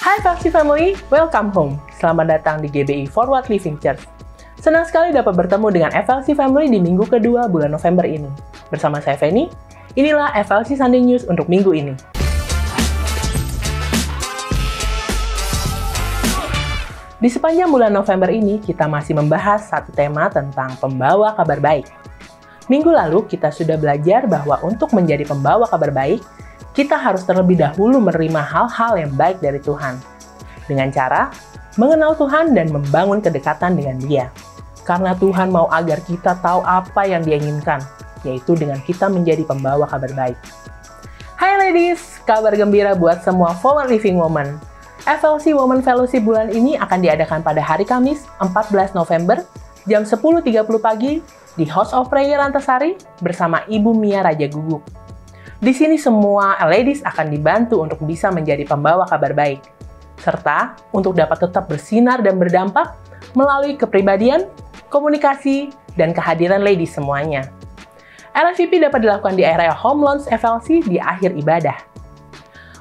Hai FLC Family, welcome home. Selamat datang di GBI Forward Living Church. Senang sekali dapat bertemu dengan FLC Family di minggu kedua bulan November ini. Bersama saya Feni, inilah FLC Sunday News untuk minggu ini. Di sepanjang bulan November ini, kita masih membahas satu tema tentang pembawa kabar baik. Minggu lalu, kita sudah belajar bahwa untuk menjadi pembawa kabar baik, kita harus terlebih dahulu menerima hal-hal yang baik dari Tuhan. Dengan cara mengenal Tuhan dan membangun kedekatan dengan Dia. Karena Tuhan mau agar kita tahu apa yang Dia inginkan, yaitu dengan kita menjadi pembawa kabar baik. Hai ladies, kabar gembira buat semua Forward Living Women. FLC Women Fellowship bulan ini akan diadakan pada hari Kamis, 14 November, jam 10.30 pagi di House of Prayer Antasari bersama Ibu Mia Raja Guguk. Di sini semua ladies akan dibantu untuk bisa menjadi pembawa kabar baik, serta untuk dapat tetap bersinar dan berdampak melalui kepribadian, komunikasi, dan kehadiran ladies semuanya. RSVP dapat dilakukan di area Home Lounge FLC di akhir ibadah.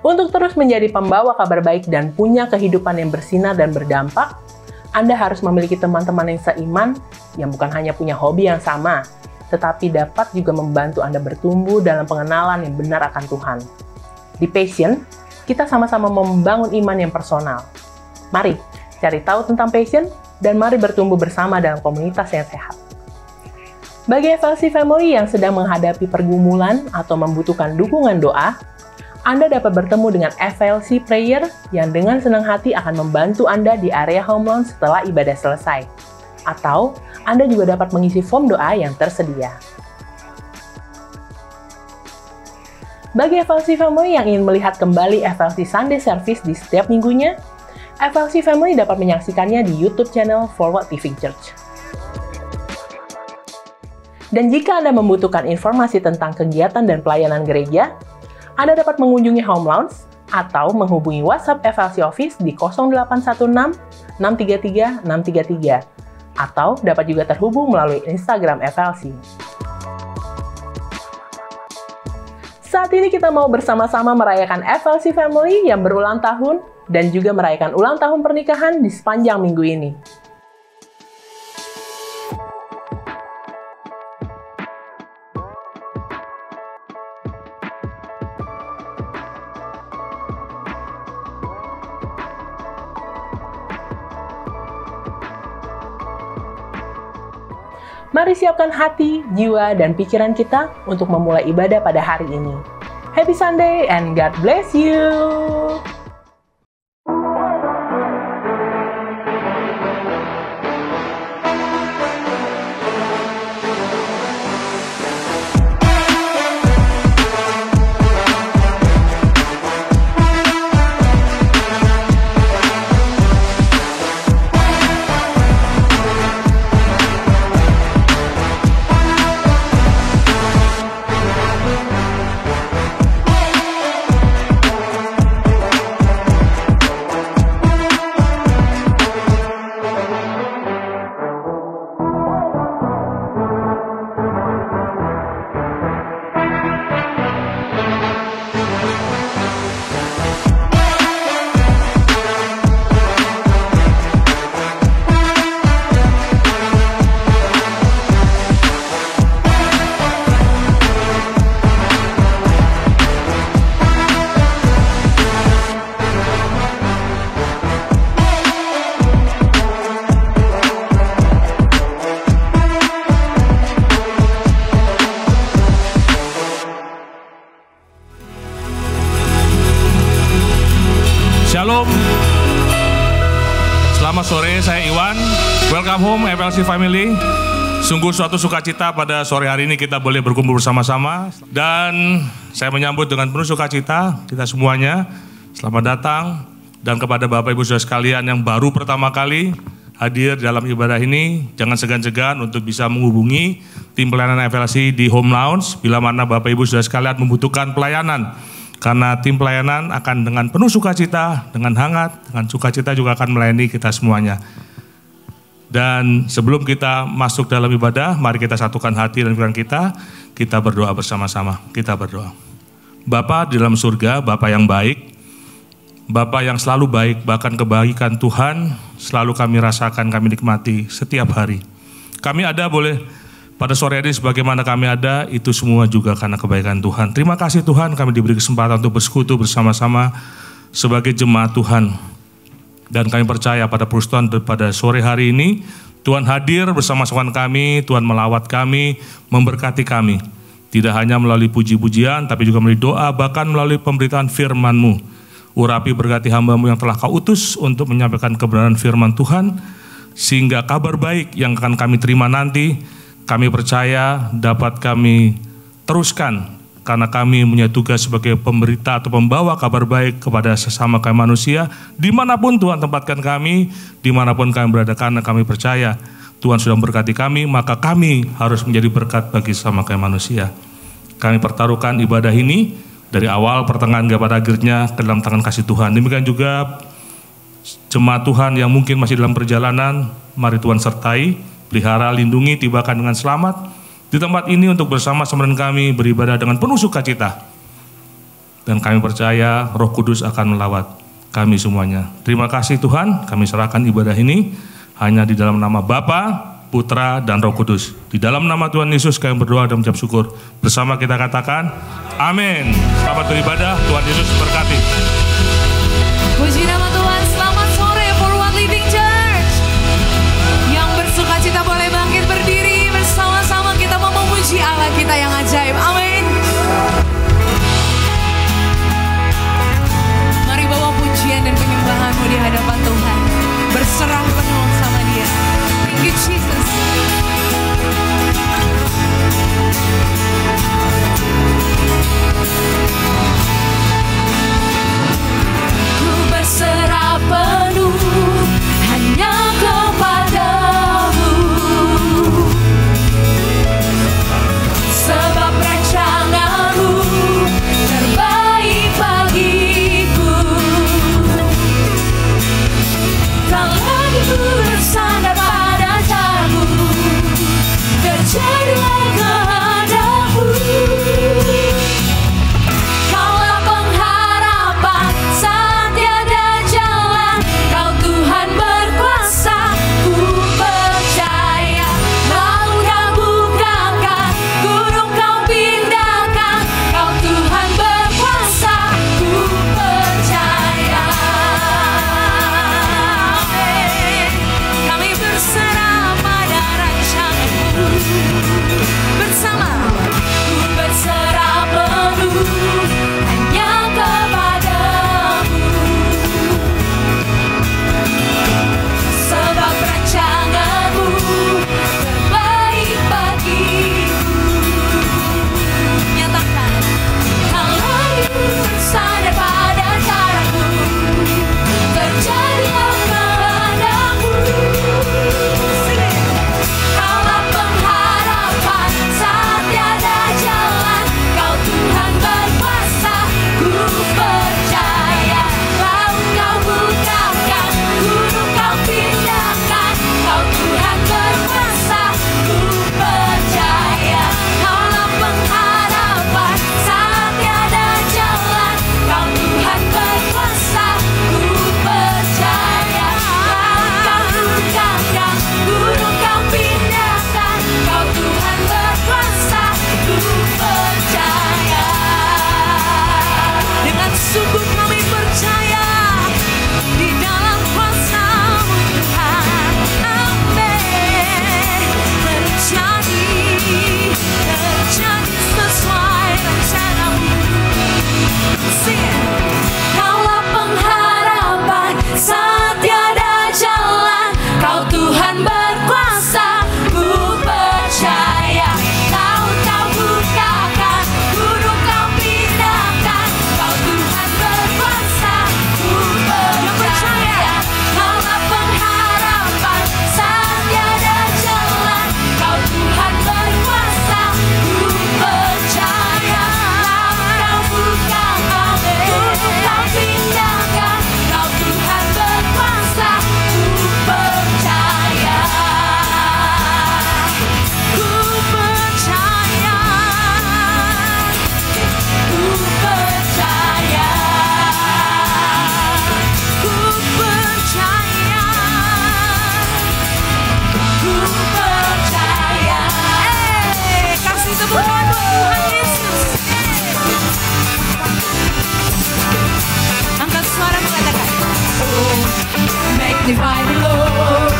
Untuk terus menjadi pembawa kabar baik dan punya kehidupan yang bersinar dan berdampak, Anda harus memiliki teman-teman yang seiman, yang bukan hanya punya hobi yang sama, tetapi dapat juga membantu Anda bertumbuh dalam pengenalan yang benar akan Tuhan. Di Passion, kita sama-sama membangun iman yang personal. Mari cari tahu tentang Passion, dan mari bertumbuh bersama dalam komunitas yang sehat. Bagi FLC Family yang sedang menghadapi pergumulan atau membutuhkan dukungan doa, Anda dapat bertemu dengan FLC Prayer yang dengan senang hati akan membantu Anda di area Home Lounge setelah ibadah selesai. Atau, Anda juga dapat mengisi form doa yang tersedia. Bagi FLC Family yang ingin melihat kembali FLC Sunday Service di setiap minggunya, FLC Family dapat menyaksikannya di YouTube channel Forward Living Church. Dan jika Anda membutuhkan informasi tentang kegiatan dan pelayanan gereja, Anda dapat mengunjungi Home Lounge atau menghubungi WhatsApp FLC Office di 0816 633 633 atau dapat juga terhubung melalui Instagram FLC. Saat ini kita mau bersama-sama merayakan FLC Family yang berulang tahun dan juga merayakan ulang tahun pernikahan di sepanjang minggu ini. Mari siapkan hati, jiwa, dan pikiran kita untuk memulai ibadah pada hari ini. Happy Sunday and God bless you! Shalom, selamat sore, saya Iwan. Welcome home FLC Family. Sungguh suatu sukacita pada sore hari ini kita boleh berkumpul bersama-sama. Dan saya menyambut dengan penuh sukacita kita semuanya. Selamat datang. Dan kepada Bapak Ibu Saudara sekalian yang baru pertama kali hadir dalam ibadah ini, jangan segan-segan untuk bisa menghubungi tim pelayanan FLC di Home Lounge bila mana Bapak Ibu Saudara sekalian membutuhkan pelayanan. Karena tim pelayanan akan dengan penuh sukacita, dengan hangat, dengan sukacita juga akan melayani kita semuanya. Dan sebelum kita masuk dalam ibadah, mari kita satukan hati dan pikiran kita berdoa bersama-sama. Kita berdoa. Bapa di dalam surga, Bapa yang baik, Bapa yang selalu baik, bahkan kebaikan Tuhan selalu kami rasakan, kami nikmati setiap hari. Kami ada boleh pada sore hari sebagaimana kami ada, itu semua juga karena kebaikan Tuhan. Terima kasih Tuhan, kami diberi kesempatan untuk bersekutu bersama-sama sebagai jemaat Tuhan. Dan kami percaya pada peristiwa pada sore hari ini, Tuhan hadir bersama-sama kami, Tuhan melawat kami, memberkati kami. Tidak hanya melalui puji-pujian, tapi juga melalui doa, bahkan melalui pemberitaan firman-Mu. Urapi berkati hamba-Mu yang telah Kau utus untuk menyampaikan kebenaran firman Tuhan, sehingga kabar baik yang akan kami terima nanti, kami percaya dapat kami teruskan, karena kami punya tugas sebagai pemberita atau pembawa kabar baik kepada sesama kami manusia, dimanapun Tuhan tempatkan kami, dimanapun kami berada, karena kami percaya Tuhan sudah memberkati kami, maka kami harus menjadi berkat bagi sesama kami manusia. Kami pertaruhkan ibadah ini dari awal, pertengahan, hingga pada akhirnya ke dalam tangan kasih Tuhan. Demikian juga jemaat Tuhan yang mungkin masih dalam perjalanan, mari Tuhan sertai, pelihara, lindungi, tibakan dengan selamat di tempat ini untuk bersama-sama dengan kami beribadah dengan penuh sukacita. Dan kami percaya Roh Kudus akan melawat kami semuanya. Terima kasih Tuhan, kami serahkan ibadah ini hanya di dalam nama Bapa, Putra, dan Roh Kudus. Di dalam nama Tuhan Yesus kami berdoa dan mengucap syukur. Bersama kita katakan, amin. Selamat beribadah, Tuhan Yesus berkati. Puji nama Tuhan, selamat sore Forward Living Church. Yang bersuka cita boleh bangkit berdiri, bersama-sama kita mau memuji Allah kita yang ajaib. Amin. Mari bawa pujian dan penyembahanmu di hadapan Tuhan. Berserah penuh sama Dia. Thank you Jesus. magnify the Lord,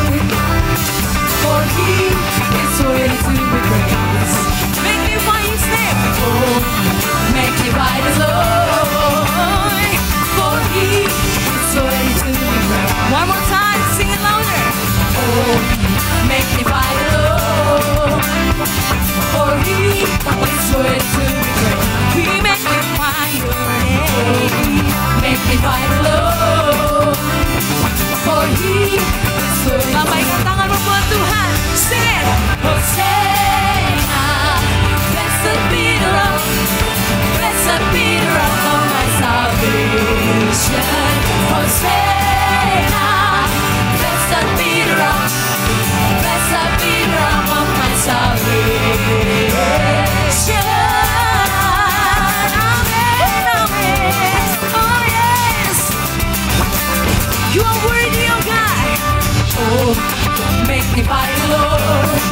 for He is worthy to be praised. Magnify His name. Oh, magnify the Lord, for He is worthy to be praised. One more time, sing it louder. Oh, magnify the Lord, for He is worthy to be praised. We magnify Your name. Magnify the Lord, for He is worthy. Lambaikan tangan membuat Tuhan. Sing it. Hosanna, blessed be the rock, blessed be the rock of my salvation. Hosanna, blessed be the rock, blessed be the rock of my salvation. Amen, amen. Oh yes, You are worthy, oh God. Oh, magnify the Lord,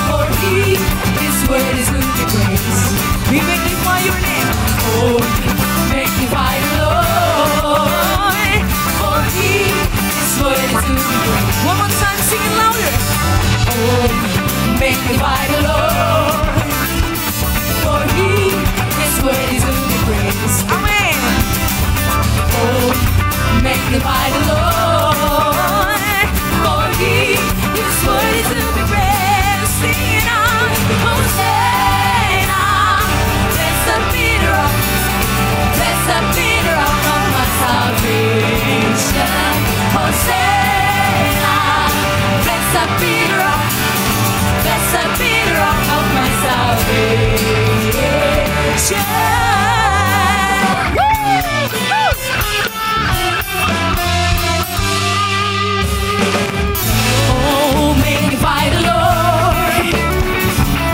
for He is worthy to be praised. We magnify Your name. Oh, magnify the Lord, for He is worthy to be praised. One more time, sing it louder. Oh, magnify the Lord, for He is worthy to be praised. Amen. Oh, magnify the Lord, for He is worthy to be praised. Sing it out. Hosanna, blessed be the rock, blessed be the rock of my salvation. Hosanna, blessed be the rock, blessed be the rock of my salvation. Oh, magnify the Lord,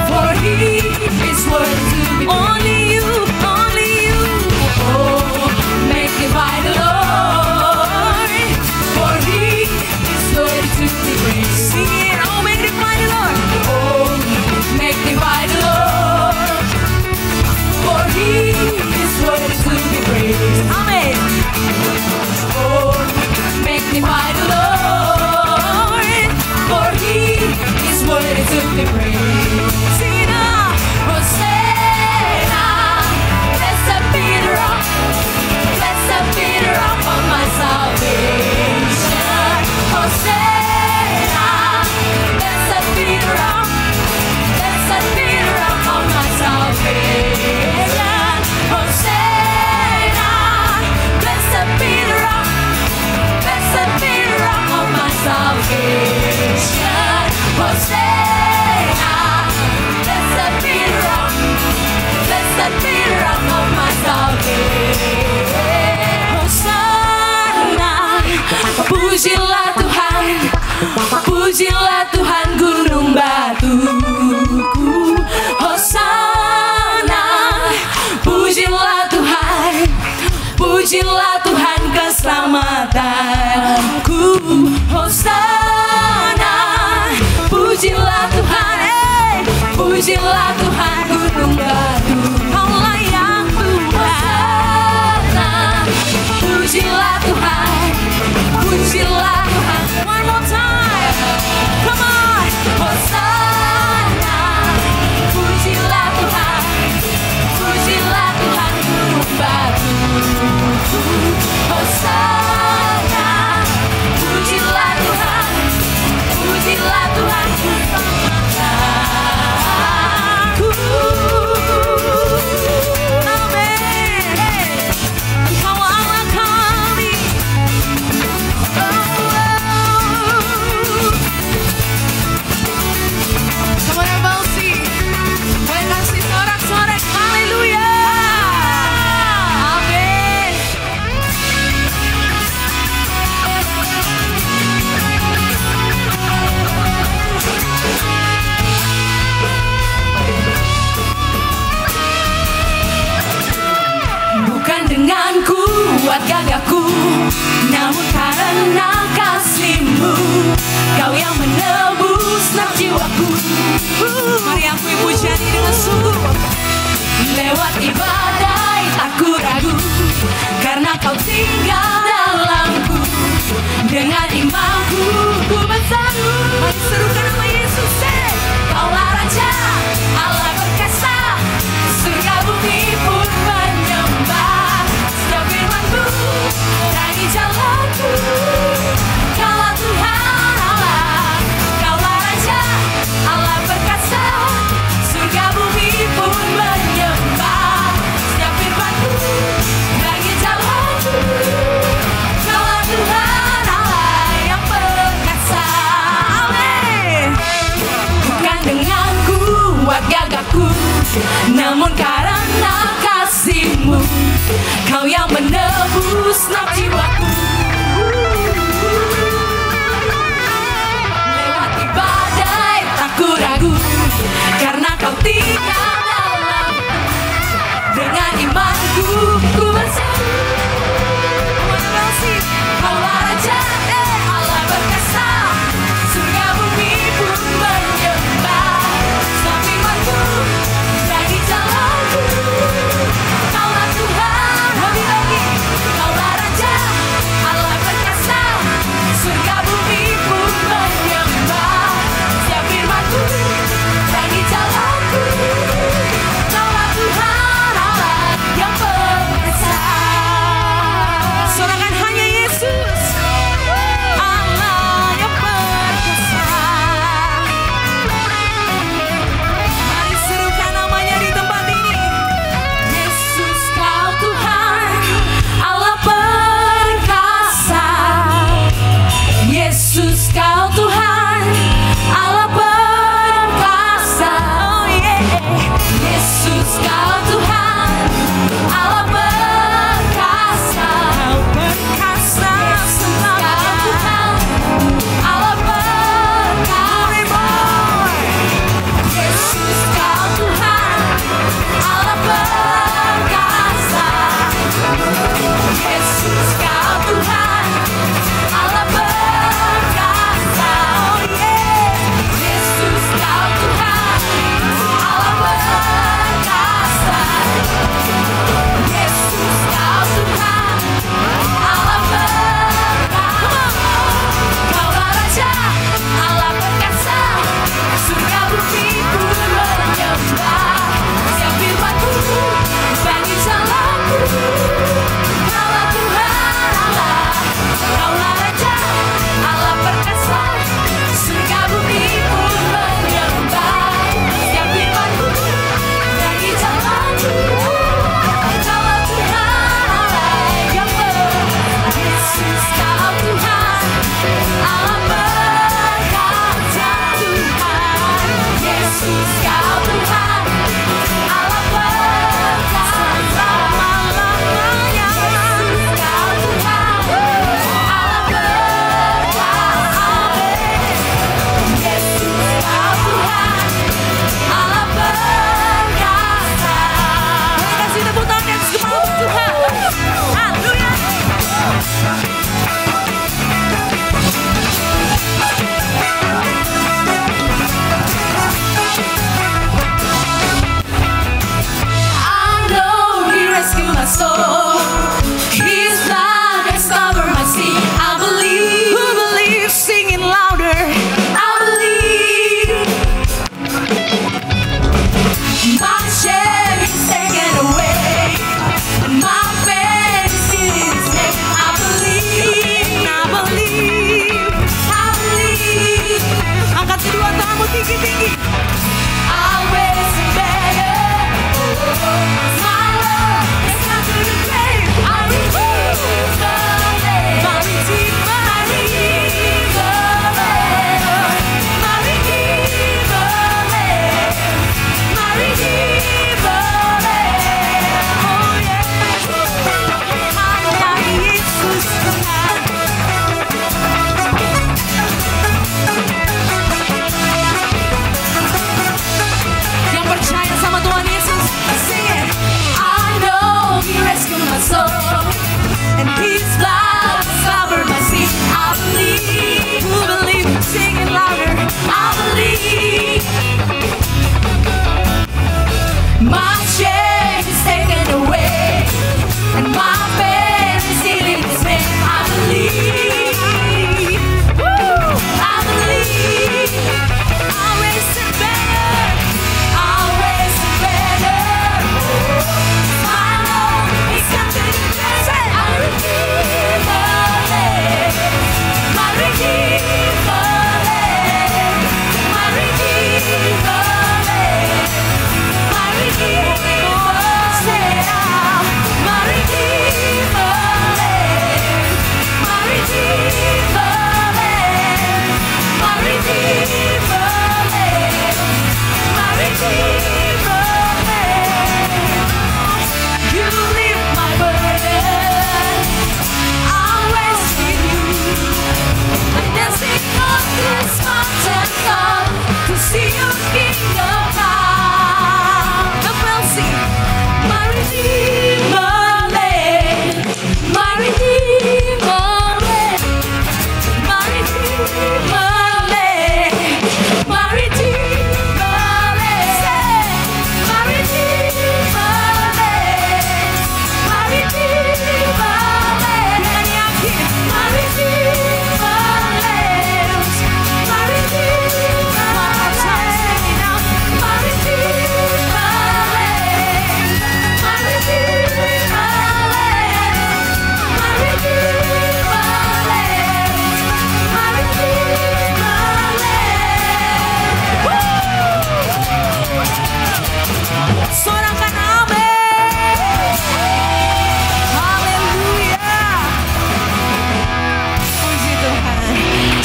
for He is worthy to be praised. Only You, only You. Oh, magnify the Lord, for He is worthy to be praised. Sing it. Oh, magnify the Lord. Oh, magnify the Lord, for He is worthy to be praised. Amen. Oh, magnify the Lord, for He is worthy to be praised. Sing it out. Hosanna, blessed be the rock, blessed be the rock of my salvation. Hosanna, blessed be the rock, blessed be the rock of my salvation. Hosanna, blessed be the rock, blessed be the rock of my salvation. Hosanna, blessed be the rock, blessed be the rock of my salvation. Hosanna, pujilah Tuhan, pujilah Tuhan gunung batuku. Hosanna, pujilah Tuhan, pujilah Tuhan keselamatanku. Hosanna, pujilah Tuhan, pujilah Tuhan gunung batu. Kau layak Tuhan. Pujilah Tuhan, pujilah Tuhan. One more time, come on. Hosanna, pujilah Tuhan, pujilah Tuhan gunung batu. Hosanna, pujilah Tuhan, pujilah Tuhan keselamatanku. Amin. Engkau Allah kami. Come on everybody sing. Boleh kasih sorak-sorak. Haleluya. Amin. Bukan dengan kuat gagahku, namun karena kasih-Mu, Kau yang menebus nak jiwaku. Mari akui pujian ini dengan sungguh. Lewat ibadah tak ku ragu, karena Kau tinggal dalamku. Dengan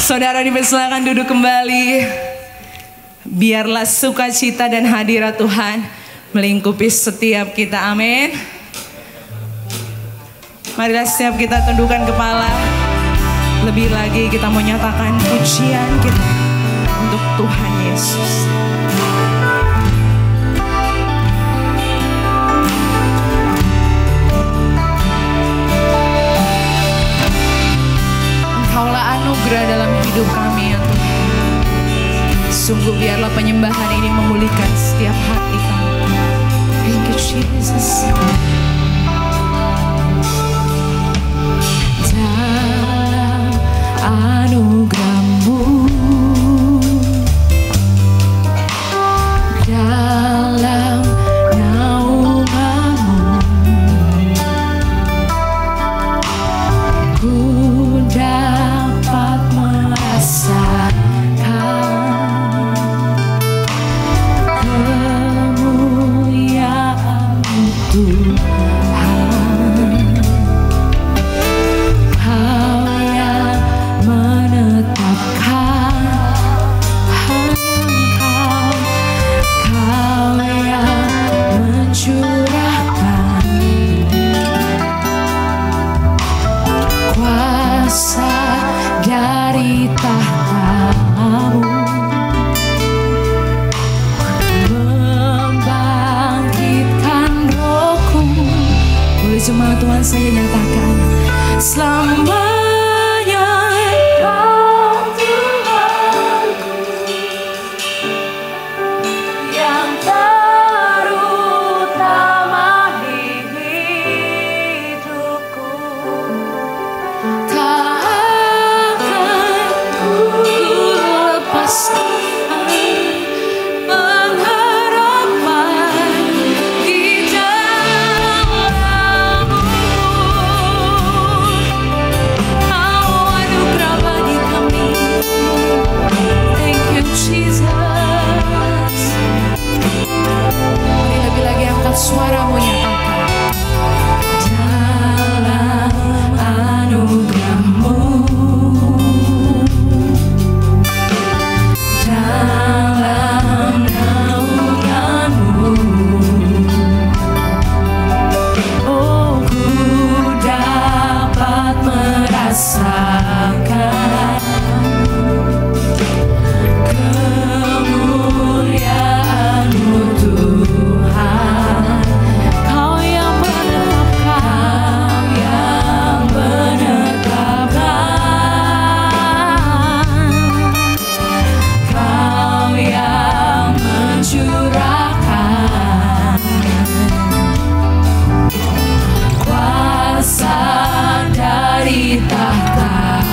Saudara dipersilakan duduk kembali. Biarlah sukacita dan hadirat Tuhan melingkupi setiap kita. Amin. Marilah setiap kita tundukkan kepala. Lebih lagi kita menyatakan pujian kita untuk Tuhan Yesus. Engkaulah anugerah dalam hidup kami ya Tuhan. Sungguh biarlah penyembahan ini memulihkan setiap hati kami. Thank you Jesus. Dalam anugerah-Mu, dalam naungan-Mu, ku dapat merasakan kemuliaan-Mu Tuhan. Kau yang menetapkan, hanya Kau yang mencurahkan kuasa dari tahta-Mu, membangkitkan rohku. Boleh jemaat Tuhan saya nyatakan, selamanya Engkau Tuhanku yang terutama di hidupku. Tak akan ku lepaskan pengharapan di dalam-Mu. Kau anugerah bagi kami. Thank you Jesus. Mari lebih lagi angkat suaramu nyatakan, dalam anugerah-Mu, dalam naungan-Mu, oh ku dapat merasakan kemuliaan-Mu Tuhan. Kau yang menetapkan, Kau yang mencurahkan kuasa dari tahta.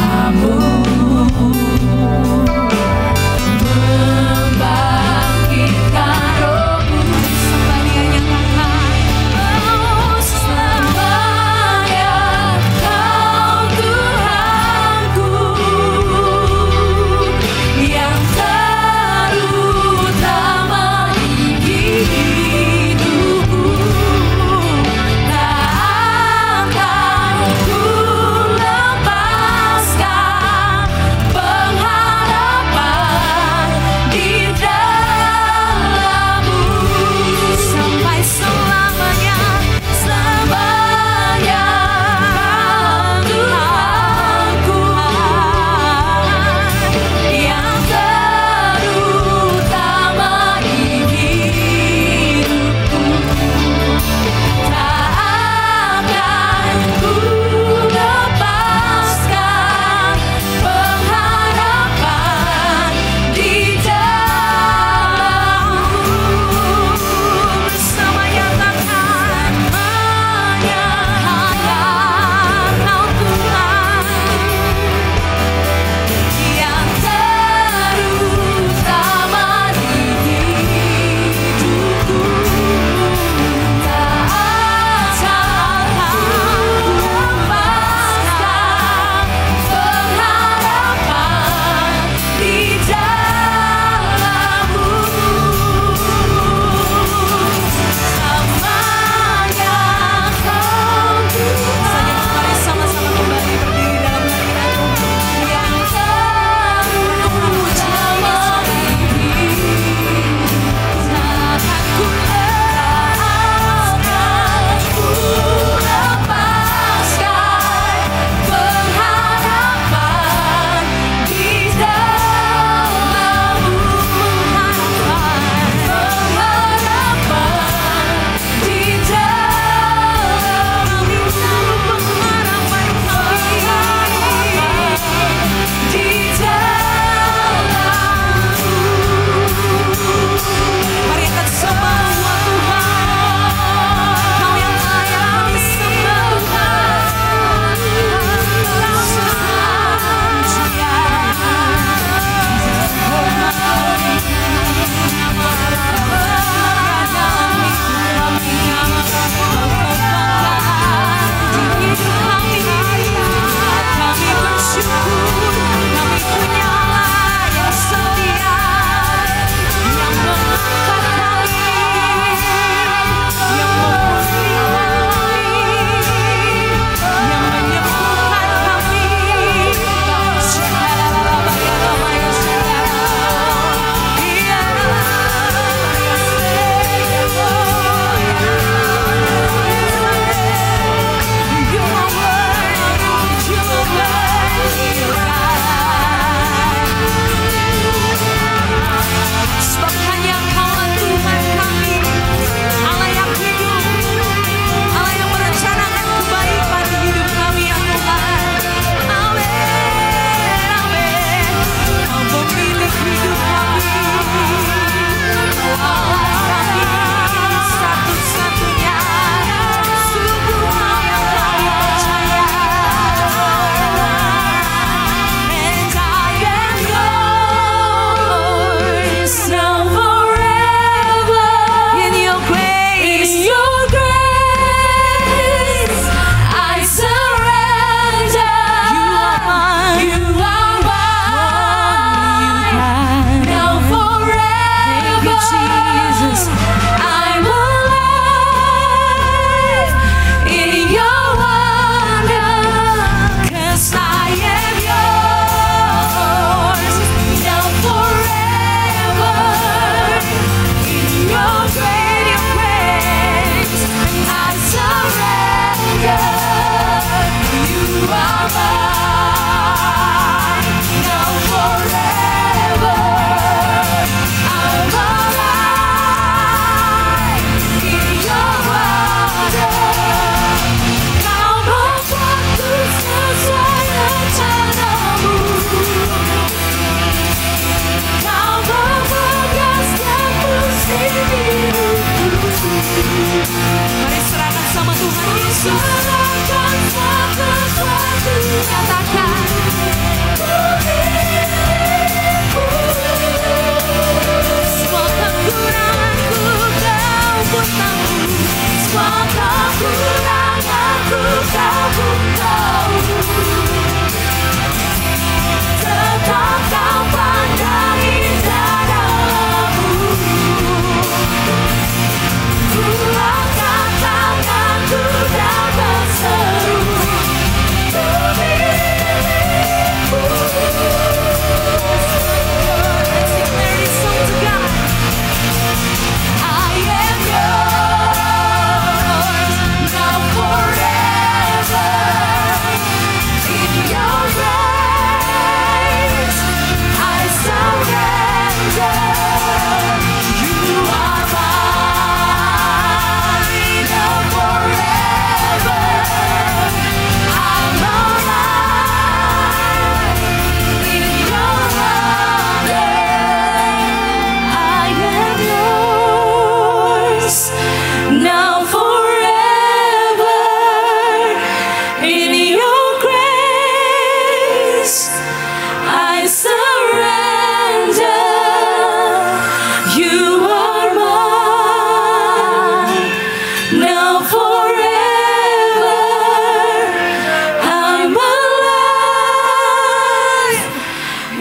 nyatakan. Semua kekuranganku kau pun tahu. Semua kekuranganku kau pun tahu. Tetap kau pandang indah dalammu. Ku angkat tanganku dan berseru, ku milikmu. Let's declare this song to God. I am yours, now forever. In your grace, I surrender. You are mine, now forever. I'm alive in your wonder. I am yours, now forever. In your grace, I surrender. You are mine, now forever. I'm alive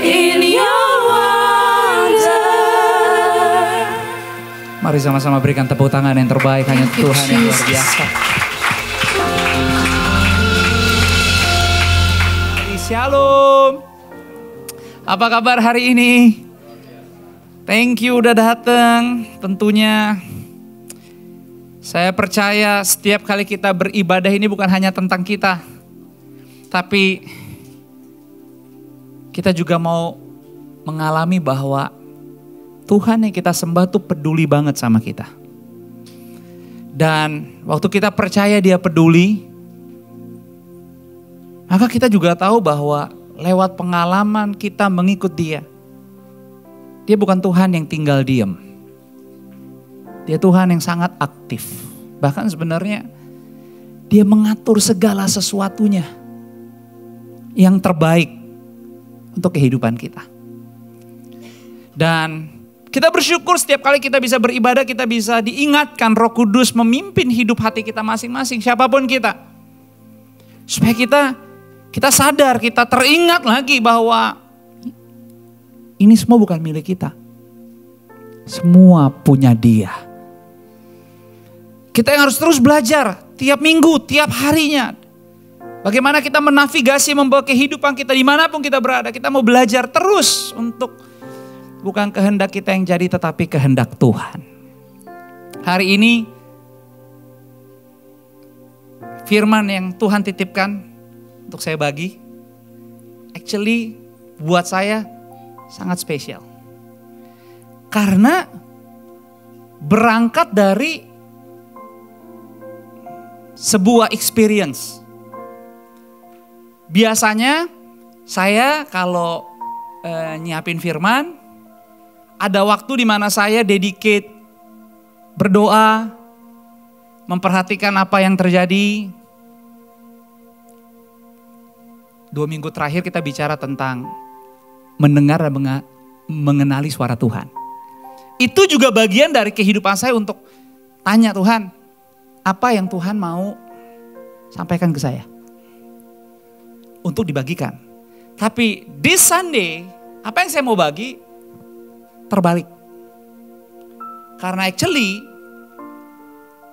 in your wonder. Mari sama-sama berikan tepuk tangan yang terbaik hanya Thank you, Tuhan yang luar Jesus. biasa. Shalom. Apa kabar hari ini? Thank you udah datang. Tentunya saya percaya setiap kali kita beribadah ini bukan hanya tentang kita. Tapi kita juga mau mengalami bahwa Tuhan yang kita sembah tuh peduli banget sama kita. Dan waktu kita percaya Dia peduli, maka kita juga tahu bahwa lewat pengalaman kita mengikut Dia, Dia bukan Tuhan yang tinggal diam. Dia Tuhan yang sangat aktif. Bahkan sebenarnya Dia mengatur segala sesuatunya yang terbaik untuk kehidupan kita. Dan kita bersyukur setiap kali kita bisa beribadah, kita bisa diingatkan Roh Kudus memimpin hidup hati kita masing-masing, siapapun kita. Supaya kita sadar, kita teringat lagi bahwa ini semua bukan milik kita. Semua punya Dia. Kita yang harus terus belajar tiap minggu, tiap harinya. Bagaimana kita menavigasi, membawa kehidupan kita dimanapun kita berada. Kita mau belajar terus untuk bukan kehendak kita yang jadi, tetapi kehendak Tuhan. Hari ini firman yang Tuhan titipkan untuk saya bagi, actually buat saya sangat spesial. Karena berangkat dari sebuah experience. Biasanya saya kalau nyiapin firman, ada waktu di mana saya dedicate berdoa, memperhatikan apa yang terjadi. 2 minggu terakhir kita bicara tentang mendengar dan mengenali suara Tuhan. Itu juga bagian dari kehidupan saya untuk tanya Tuhan, apa yang Tuhan mau sampaikan ke saya untuk dibagikan. Tapi this Sunday, apa yang saya mau bagi terbalik. Karena actually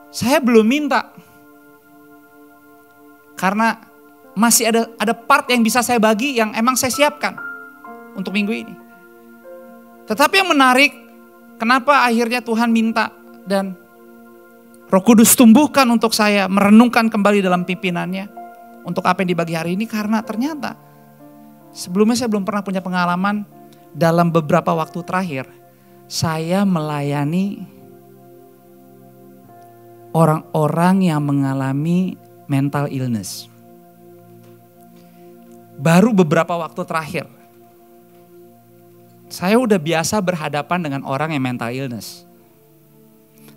saya belum minta. Karena masih ada part yang bisa saya bagi yang emang saya siapkan untuk minggu ini. Tetapi yang menarik, kenapa akhirnya Tuhan minta dan Roh Kudus tumbuhkan untuk saya merenungkan kembali dalam pimpinannya untuk apa yang dibagi hari ini, karena ternyata sebelumnya saya belum pernah punya pengalaman dalam beberapa waktu terakhir saya melayani orang-orang yang mengalami mental illness. Baru beberapa waktu terakhir saya udah biasa berhadapan dengan orang yang mental illness.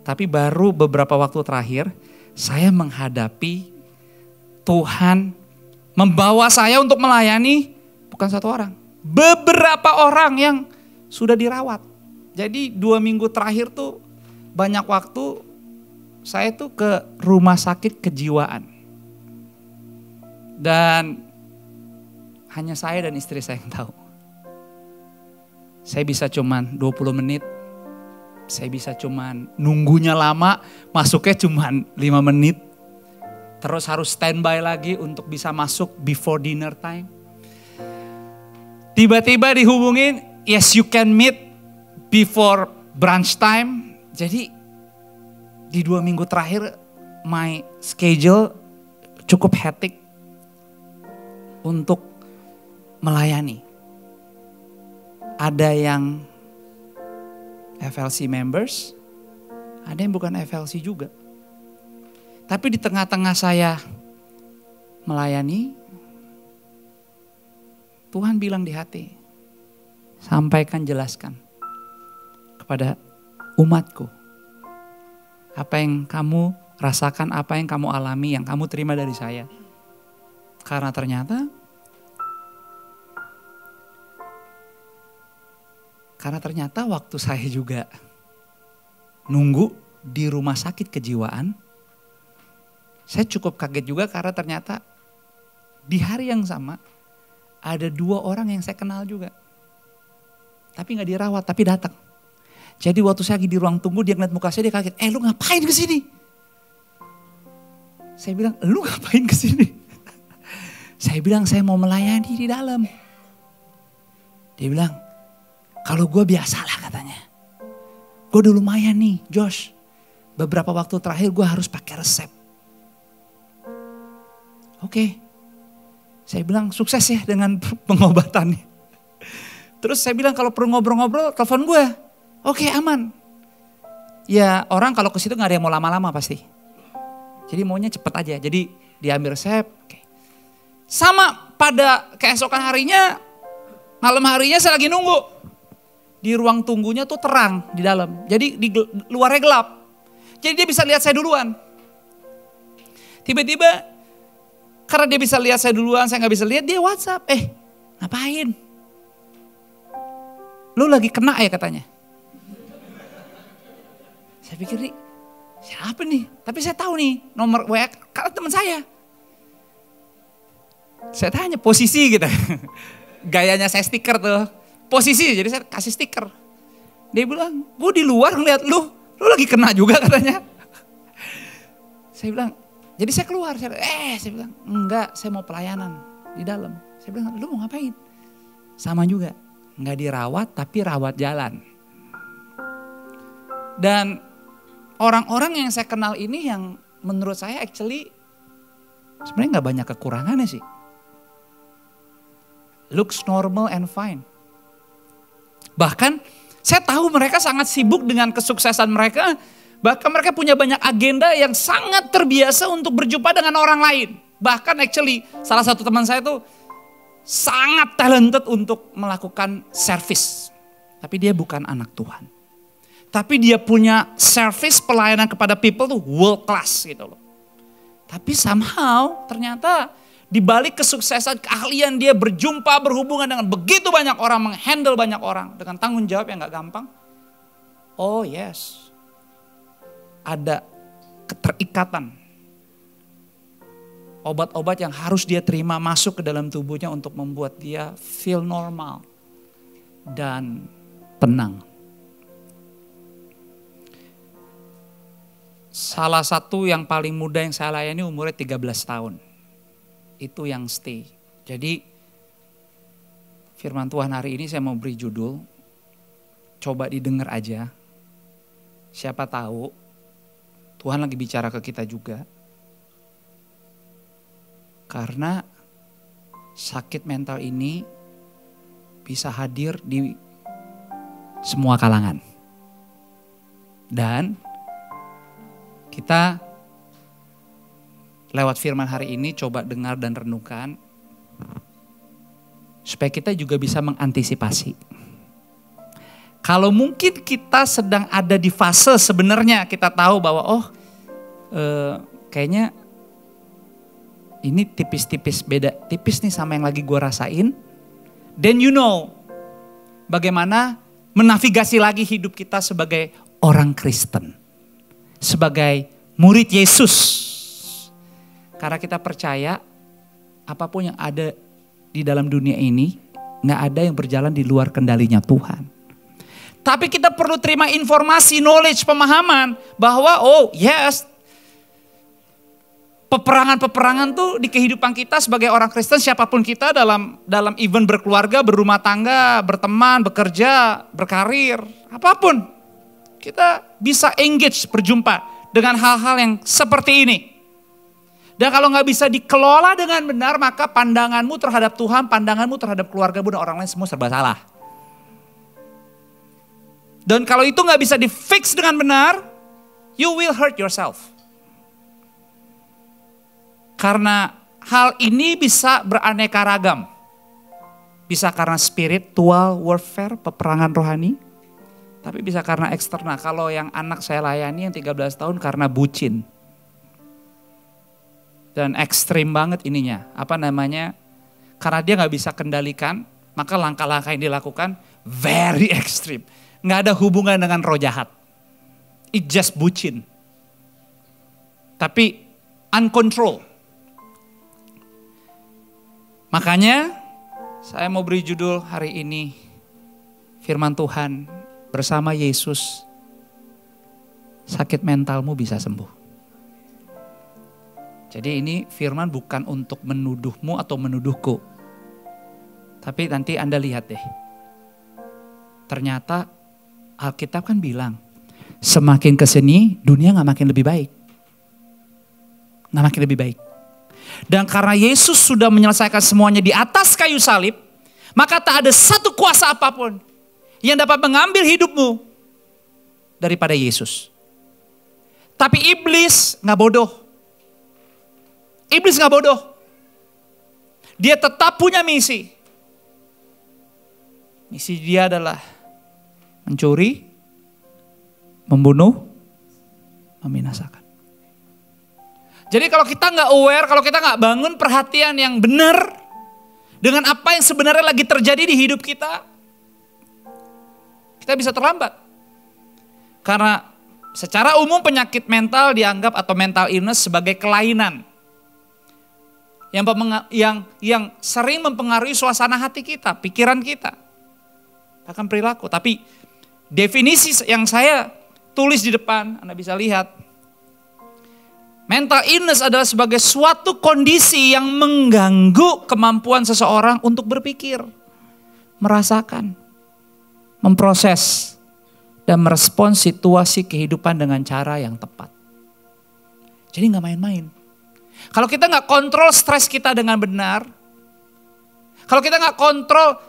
Tapi baru beberapa waktu terakhir saya menghadapi Tuhan membawa saya untuk melayani bukan satu orang. Beberapa orang yang sudah dirawat. Jadi 2 minggu terakhir tuh banyak waktu saya tuh ke rumah sakit kejiwaan. Dan hanya saya dan istri saya yang tahu. Saya bisa cuman 20 menit, saya bisa cuman nunggunya lama, masuknya cuman 5 menit. Terus harus standby lagi untuk bisa masuk before dinner time. Tiba-tiba dihubungin, yes you can meet before brunch time. Jadi di 2 minggu terakhir my schedule cukup hectic untuk melayani. Ada yang FLC members, ada yang bukan FLC juga. Tapi di tengah-tengah saya melayani, Tuhan bilang di hati, sampaikan, jelaskan kepada umatku. Apa yang kamu rasakan, apa yang kamu alami, yang kamu terima dari saya. Karena ternyata waktu saya juga nunggu di rumah sakit kejiwaan, saya cukup kaget juga karena ternyata di hari yang sama ada 2 orang yang saya kenal juga. Tapi gak dirawat, tapi datang. Jadi waktu saya lagi di ruang tunggu, dia ngeliat muka saya, dia kaget, lu ngapain kesini? Saya bilang, lu ngapain kesini? Saya bilang, saya mau melayani di dalam. Dia bilang, kalau gue biasalah katanya. Gue udah lumayan nih Josh. Beberapa waktu terakhir gue harus pakai resep. Oke. Saya bilang sukses ya dengan pengobatannya. Terus saya bilang kalau perlu ngobrol-ngobrol telepon gue. Oke, aman. Ya orang kalau ke situ gak ada yang mau lama-lama pasti. Jadi maunya cepet aja. Jadi diambil resep. Oke. Sama pada keesokan harinya, malam harinya saya lagi nunggu. Di ruang tunggunya tuh terang di dalam. Jadi di luarnya gelap. Jadi dia bisa lihat saya duluan. Tiba-tiba karena dia bisa lihat saya duluan, saya gak bisa lihat, dia WhatsApp. Ngapain? Lu lagi kena ya katanya. Saya pikir nih, siapa nih? Tapi saya tahu nih nomor WA karena teman saya. Saya tanya posisi gitu. Gayanya saya stiker tuh. Posisi, jadi saya kasih stiker. Dia bilang, gue di luar ngeliat lu lagi kena juga katanya. Saya bilang, jadi saya keluar. Saya bilang, enggak, saya mau pelayanan di dalam. Saya bilang, lu mau ngapain? Sama juga, enggak dirawat tapi rawat jalan. Dan orang-orang yang saya kenal ini yang menurut saya actually sebenarnya enggak banyak kekurangannya sih. Looks normal and fine. Bahkan saya tahu mereka sangat sibuk dengan kesuksesan mereka. Bahkan mereka punya banyak agenda yang sangat terbiasa untuk berjumpa dengan orang lain. Bahkan actually salah satu teman saya tuh sangat talented untuk melakukan service. Tapi dia bukan anak Tuhan. Tapi dia punya service pelayanan kepada people tuh world class gitu loh. Tapi somehow ternyata di balik kesuksesan, keahlian dia berjumpa, berhubungan dengan begitu banyak orang, menghandle banyak orang dengan tanggung jawab yang gak gampang. Oh yes, ada keterikatan. Obat-obat yang harus dia terima masuk ke dalam tubuhnya untuk membuat dia feel normal dan tenang. Salah satu yang paling muda yang saya layani umurnya 13 tahun. Itu yang stay. Jadi firman Tuhan hari ini saya mau beri judul, coba didengar aja. Siapa tahu Tuhan lagi bicara ke kita juga. Karena sakit mental ini bisa hadir di semua kalangan. Dan kita lewat firman hari ini coba dengar dan renungkan supaya kita juga bisa mengantisipasi. Kalau mungkin kita sedang ada di fase sebenarnya kita tahu bahwa kayaknya ini tipis-tipis beda, tipis nih sama yang lagi gue rasain. Then you know bagaimana menavigasi lagi hidup kita sebagai orang Kristen. Sebagai murid Yesus. Karena kita percaya apapun yang ada di dalam dunia ini, gak ada yang berjalan di luar kendalinya Tuhan. Tapi kita perlu terima informasi, knowledge, pemahaman bahwa oh yes, peperangan-peperangan tuh di kehidupan kita sebagai orang Kristen, siapapun kita dalam event berkeluarga, berumah tangga, berteman, bekerja, berkarir, apapun. Kita bisa engage, berjumpa dengan hal-hal yang seperti ini. Dan kalau nggak bisa dikelola dengan benar, maka pandanganmu terhadap Tuhan, pandanganmu terhadap keluargamu dan orang lain semua serba salah. Dan kalau itu nggak bisa di-fix dengan benar, you will hurt yourself. Karena hal ini bisa beraneka ragam. Bisa karena spiritual warfare, peperangan rohani. Tapi bisa karena eksternal. Kalau yang anak saya layani yang 13 tahun karena bucin. Dan ekstrim banget ininya. Apa namanya? Karena dia gak bisa kendalikan, maka langkah-langkah yang dilakukan very ekstrim. Gak ada hubungan dengan roh jahat. It just bucin. Tapi uncontrolled. Makanya saya mau beri judul hari ini, firman Tuhan bersama Yesus, sakit mentalmu bisa sembuh. Jadi ini firman bukan untuk menuduhmu atau menuduhku. Tapi nanti Anda lihat deh. Ternyata Alkitab kan bilang, semakin kesini dunia gak makin lebih baik. Gak makin lebih baik. Dan karena Yesus sudah menyelesaikan semuanya di atas kayu salib, maka tak ada satu kuasa apapun yang dapat mengambil hidupmu daripada Yesus. Tapi iblis gak bodoh. Iblis gak bodoh. Dia tetap punya misi. Misi dia adalah mencuri, membunuh, membinasakan. Jadi kalau kita nggak aware, kalau kita nggak bangun perhatian yang benar dengan apa yang sebenarnya lagi terjadi di hidup kita, kita bisa terlambat. Karena secara umum penyakit mental dianggap atau mental illness sebagai kelainan yang sering mempengaruhi suasana hati kita, pikiran kita, bahkan perilaku. Tapi definisi yang saya tulis di depan, Anda bisa lihat. Mental illness adalah sebagai suatu kondisi yang mengganggu kemampuan seseorang untuk berpikir, merasakan, memproses, dan merespons situasi kehidupan dengan cara yang tepat. Jadi gak main-main. Kalau kita gak kontrol stres kita dengan benar, kalau kita gak kontrol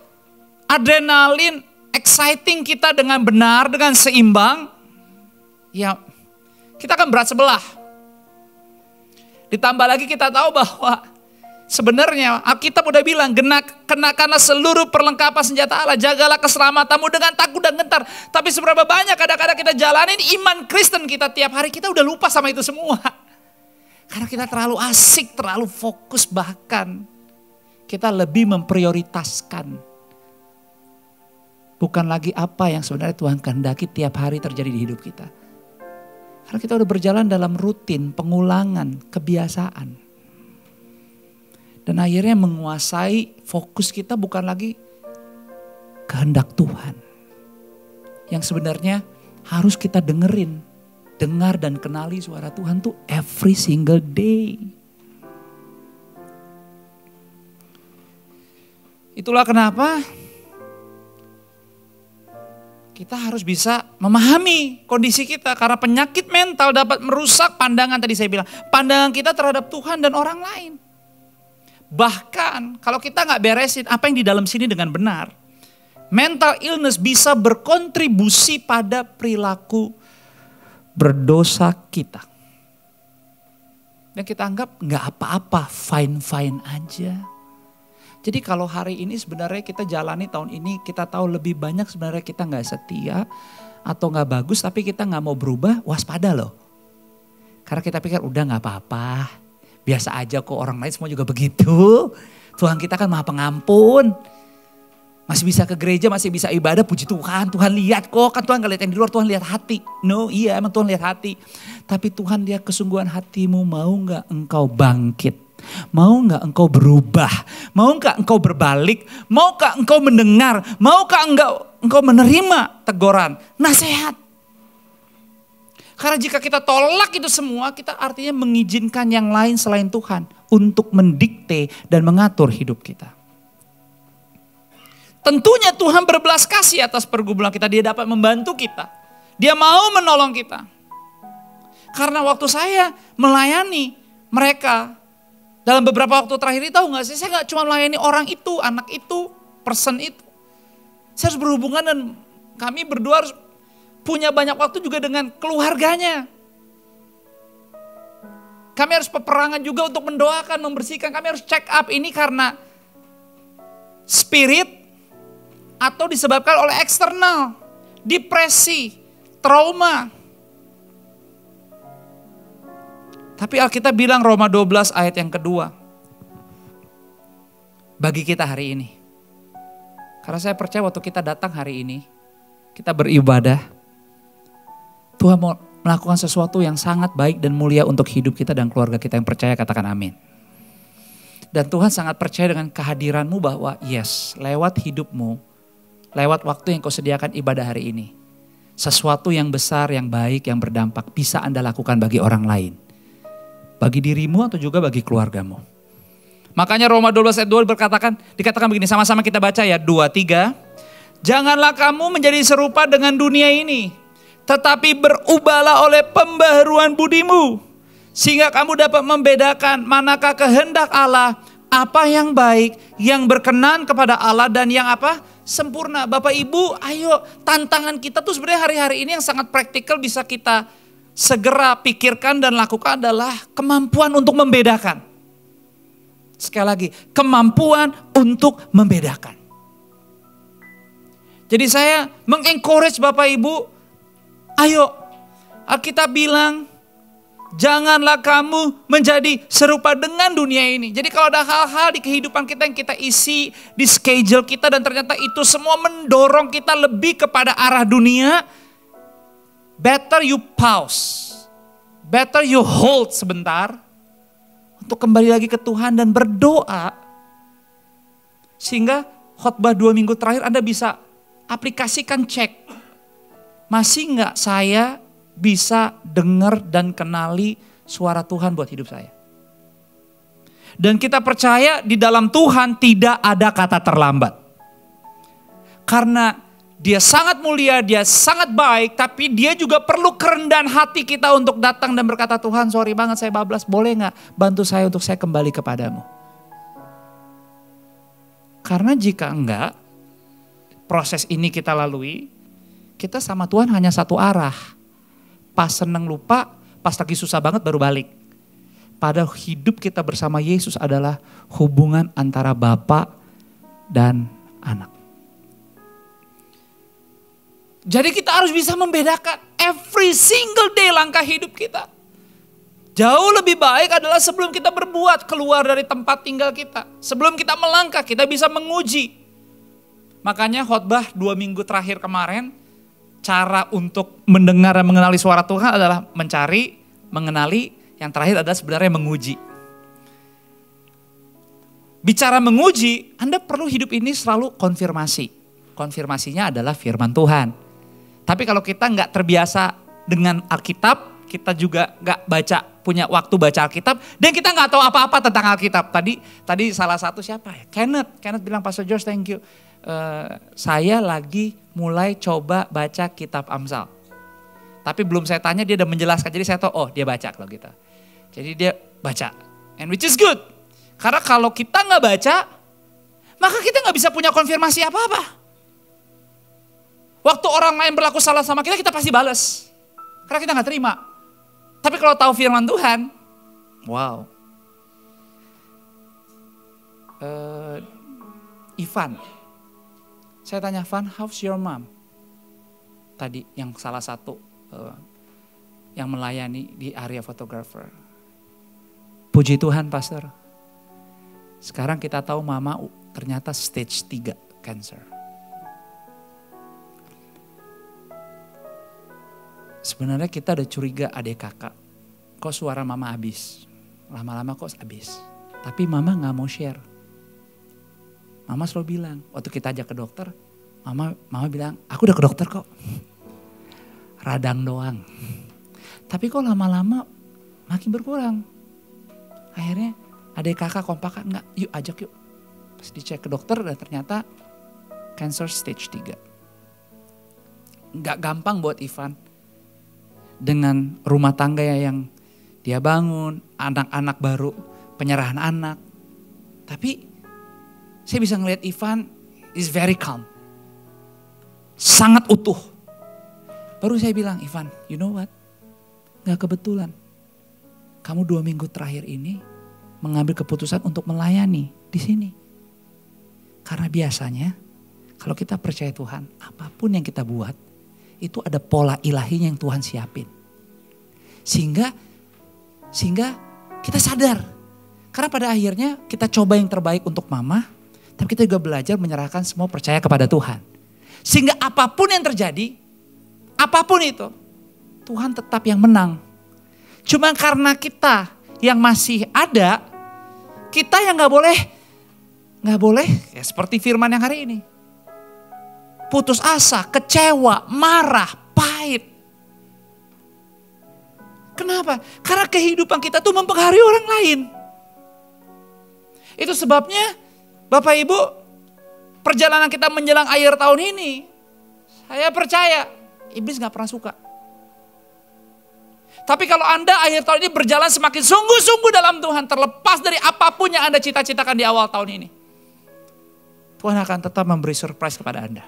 adrenalin, exciting kita dengan benar, dengan seimbang, ya kita akan berat sebelah. Ditambah lagi kita tahu bahwa sebenarnya Alkitab udah bilang, kenakanlah seluruh perlengkapan senjata Allah, jagalah keselamatanmu dengan takut dan gentar. Tapi seberapa banyak kadang-kadang kita jalanin iman Kristen kita tiap hari, kita udah lupa sama itu semua. Karena kita terlalu asik, terlalu fokus, bahkan kita lebih memprioritaskan. Bukan lagi apa yang sebenarnya Tuhan kehendaki tiap hari terjadi di hidup kita. Karena kita udah berjalan dalam rutin, pengulangan, kebiasaan. Dan akhirnya menguasai fokus kita bukan lagi kehendak Tuhan. Yang sebenarnya harus kita dengerin. Dengar dan kenali suara Tuhan tuh every single day. Itulah kenapa kita harus bisa memahami kondisi kita. Karena penyakit mental dapat merusak pandangan, tadi saya bilang, pandangan kita terhadap Tuhan dan orang lain. Bahkan kalau kita gak beresin apa yang di dalam sini dengan benar, mental illness bisa berkontribusi pada perilaku berdosa kita. Dan kita anggap gak apa-apa, fine-fine aja. Jadi kalau hari ini sebenarnya kita jalani tahun ini, kita tahu lebih banyak sebenarnya kita gak setia atau gak bagus, tapi kita gak mau berubah, waspada loh. Karena kita pikir udah gak apa-apa, biasa aja kok, orang lain semua juga begitu. Tuhan kita kan maha pengampun. Masih bisa ke gereja, masih bisa ibadah, puji Tuhan. Tuhan lihat kok, kan Tuhan gak lihat yang di luar, Tuhan lihat hati. No, iya emang Tuhan lihat hati. Tapi Tuhan lihat kesungguhan hatimu, mau gak engkau bangkit? Mau gak engkau berubah? Mau gak engkau berbalik? Mau gak engkau mendengar? Mau gak engkau menerima teguran, nasihat? Karena jika kita tolak itu semua, kita artinya mengizinkan yang lain selain Tuhan untuk mendikte dan mengatur hidup kita. Tentunya Tuhan berbelas kasih atas pergumulan kita. Dia dapat membantu kita. Dia mau menolong kita. Karena waktu saya melayani mereka dalam beberapa waktu terakhir ini, tahu gak sih, saya gak cuma melayani orang itu, anak itu, person itu. Saya harus berhubungan dan kami berdua harus punya banyak waktu juga dengan keluarganya. Kami harus peperangan juga untuk mendoakan, membersihkan. Kami harus check up ini karena spirit atau disebabkan oleh eksternal, depresi, trauma. Tapi Alkitab bilang Roma 12 ayat yang kedua. Bagi kita hari ini. Karena saya percaya waktu kita datang hari ini, kita beribadah, Tuhan mau melakukan sesuatu yang sangat baik dan mulia untuk hidup kita dan keluarga kita yang percaya, katakan amin. Dan Tuhan sangat percaya dengan kehadiranmu bahwa yes, lewat hidupmu, lewat waktu yang kau sediakan ibadah hari ini, sesuatu yang besar, yang baik, yang berdampak bisa Anda lakukan bagi orang lain. Bagi dirimu atau juga bagi keluargamu. Makanya Roma 12 ayat 2 dikatakan begini, sama-sama kita baca ya, 2, 3. Janganlah kamu menjadi serupa dengan dunia ini, tetapi berubahlah oleh pembaharuan budimu, sehingga kamu dapat membedakan manakah kehendak Allah, apa yang baik, yang berkenan kepada Allah dan yang apa? Sempurna. Bapak Ibu, ayo, tantangan kita tuh sebenarnya hari-hari ini yang sangat praktikal bisa kita segera pikirkan dan lakukan adalah kemampuan untuk membedakan. Sekali lagi, kemampuan untuk membedakan. Jadi saya mengencourage Bapak Ibu, ayo, Alkitab bilang, janganlah kamu menjadi serupa dengan dunia ini. Jadi kalau ada hal-hal di kehidupan kita yang kita isi di schedule kita dan ternyata itu semua mendorong kita lebih kepada arah dunia, better you pause, better you hold sebentar untuk kembali lagi ke Tuhan dan berdoa. Sehingga khotbah 2 minggu terakhir Anda bisa aplikasikan, cek. Masih enggak saya bisa dengar dan kenali suara Tuhan buat hidup saya. Dan kita percaya di dalam Tuhan tidak ada kata terlambat. Karena dia sangat mulia, dia sangat baik, tapi dia juga perlu kerendahan hati kita untuk datang dan berkata, Tuhan sorry banget saya bablas, boleh gak bantu saya untuk saya kembali kepadamu. Karena jika enggak, proses ini kita lalui, kita sama Tuhan hanya satu arah. Pas seneng lupa, pas lagi susah banget baru balik. Padahal hidup kita bersama Yesus adalah hubungan antara Bapa dan anak. Jadi kita harus bisa membedakan every single day langkah hidup kita. Jauh lebih baik adalah sebelum kita berbuat keluar dari tempat tinggal kita. Sebelum kita melangkah kita bisa menguji. Makanya khotbah 2 minggu terakhir kemarin, cara untuk mendengar dan mengenali suara Tuhan adalah mencari, mengenali, yang terakhir adalah sebenarnya menguji. Bicara menguji, Anda perlu hidup ini selalu konfirmasi. Konfirmasinya adalah firman Tuhan. Tapi kalau kita nggak terbiasa dengan Alkitab, kita juga nggak punya waktu baca Alkitab, dan kita nggak tahu apa-apa tentang Alkitab. Tadi salah satu siapa ya? Kenneth bilang, Pastor George thank you. Saya lagi mulai coba baca kitab Amsal. Tapi belum saya tanya, dia udah menjelaskan. Jadi saya tahu, oh dia baca kalau gitu. Jadi dia baca. And which is good. Karena kalau kita nggak baca, maka kita nggak bisa punya konfirmasi apa-apa. Waktu orang lain berlaku salah sama kita pasti balas. Karena kita nggak terima. Tapi kalau tahu firman Tuhan, wow. Ivan. Saya tanya, Van, how's your mom? Tadi yang salah satu yang melayani di area photographer. Puji Tuhan pastor. Sekarang kita tahu mama ternyata stage 3 cancer. Sebenarnya kita udah curiga adik kakak. Kok suara mama habis? Lama-lama kok habis. Tapi mama gak mau share. Mama selalu bilang, waktu kita ajak ke dokter, mama bilang, aku udah ke dokter kok. Radang doang. Tapi kok lama-lama makin berkurang. Akhirnya adik kakak kompak, enggak yuk ajak yuk. Pas dicek ke dokter dan ternyata cancer stage 3. Enggak gampang buat Ivan. Dengan rumah tangga yang dia bangun, anak-anak baru, penyerahan anak. Tapi saya bisa ngelihat Ivan is very calm. Sangat utuh. Baru saya bilang, Ivan, you know what? Gak kebetulan. Kamu 2 minggu terakhir ini mengambil keputusan untuk melayani di sini. Karena biasanya kalau kita percaya Tuhan, apapun yang kita buat, itu ada pola ilahinya yang Tuhan siapin. Sehingga kita sadar. Karena pada akhirnya kita coba yang terbaik untuk mama, tapi kita juga belajar menyerahkan semua percaya kepada Tuhan. Sehingga apapun yang terjadi, apapun itu, Tuhan tetap yang menang. Cuma karena kita yang masih ada, kita yang gak boleh ya seperti firman yang hari ini. Putus asa, kecewa, marah, pahit. Kenapa? Karena kehidupan kita tuh mempengaruhi orang lain. Itu sebabnya Bapak Ibu, perjalanan kita menjelang akhir tahun ini, saya percaya iblis gak pernah suka. Tapi kalau Anda akhir tahun ini berjalan semakin sungguh-sungguh dalam Tuhan, terlepas dari apapun yang Anda cita-citakan di awal tahun ini, Tuhan akan tetap memberi surprise kepada Anda.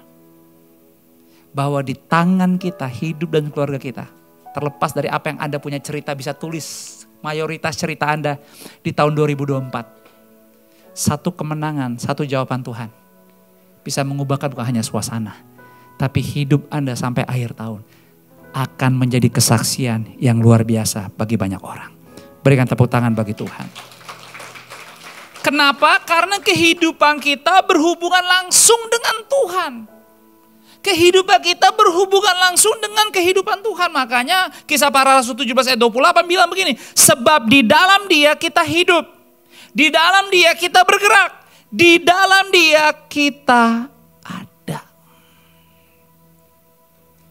Bahwa di tangan kita, hidup dan keluarga kita, terlepas dari apa yang Anda punya cerita, bisa tulis mayoritas cerita Anda di tahun 2024. Satu kemenangan, satu jawaban Tuhan bisa mengubahkan bukan hanya suasana, tapi hidup Anda sampai akhir tahun akan menjadi kesaksian yang luar biasa bagi banyak orang. Berikan tepuk tangan bagi Tuhan. Kenapa? Karena kehidupan kita berhubungan langsung dengan Tuhan. Kehidupan kita berhubungan langsung dengan kehidupan Tuhan. Makanya Kisah Para Rasul 17 ayat 28 bilang begini. Sebab di dalam Dia kita hidup. Di dalam Dia kita bergerak. Di dalam Dia kita ada.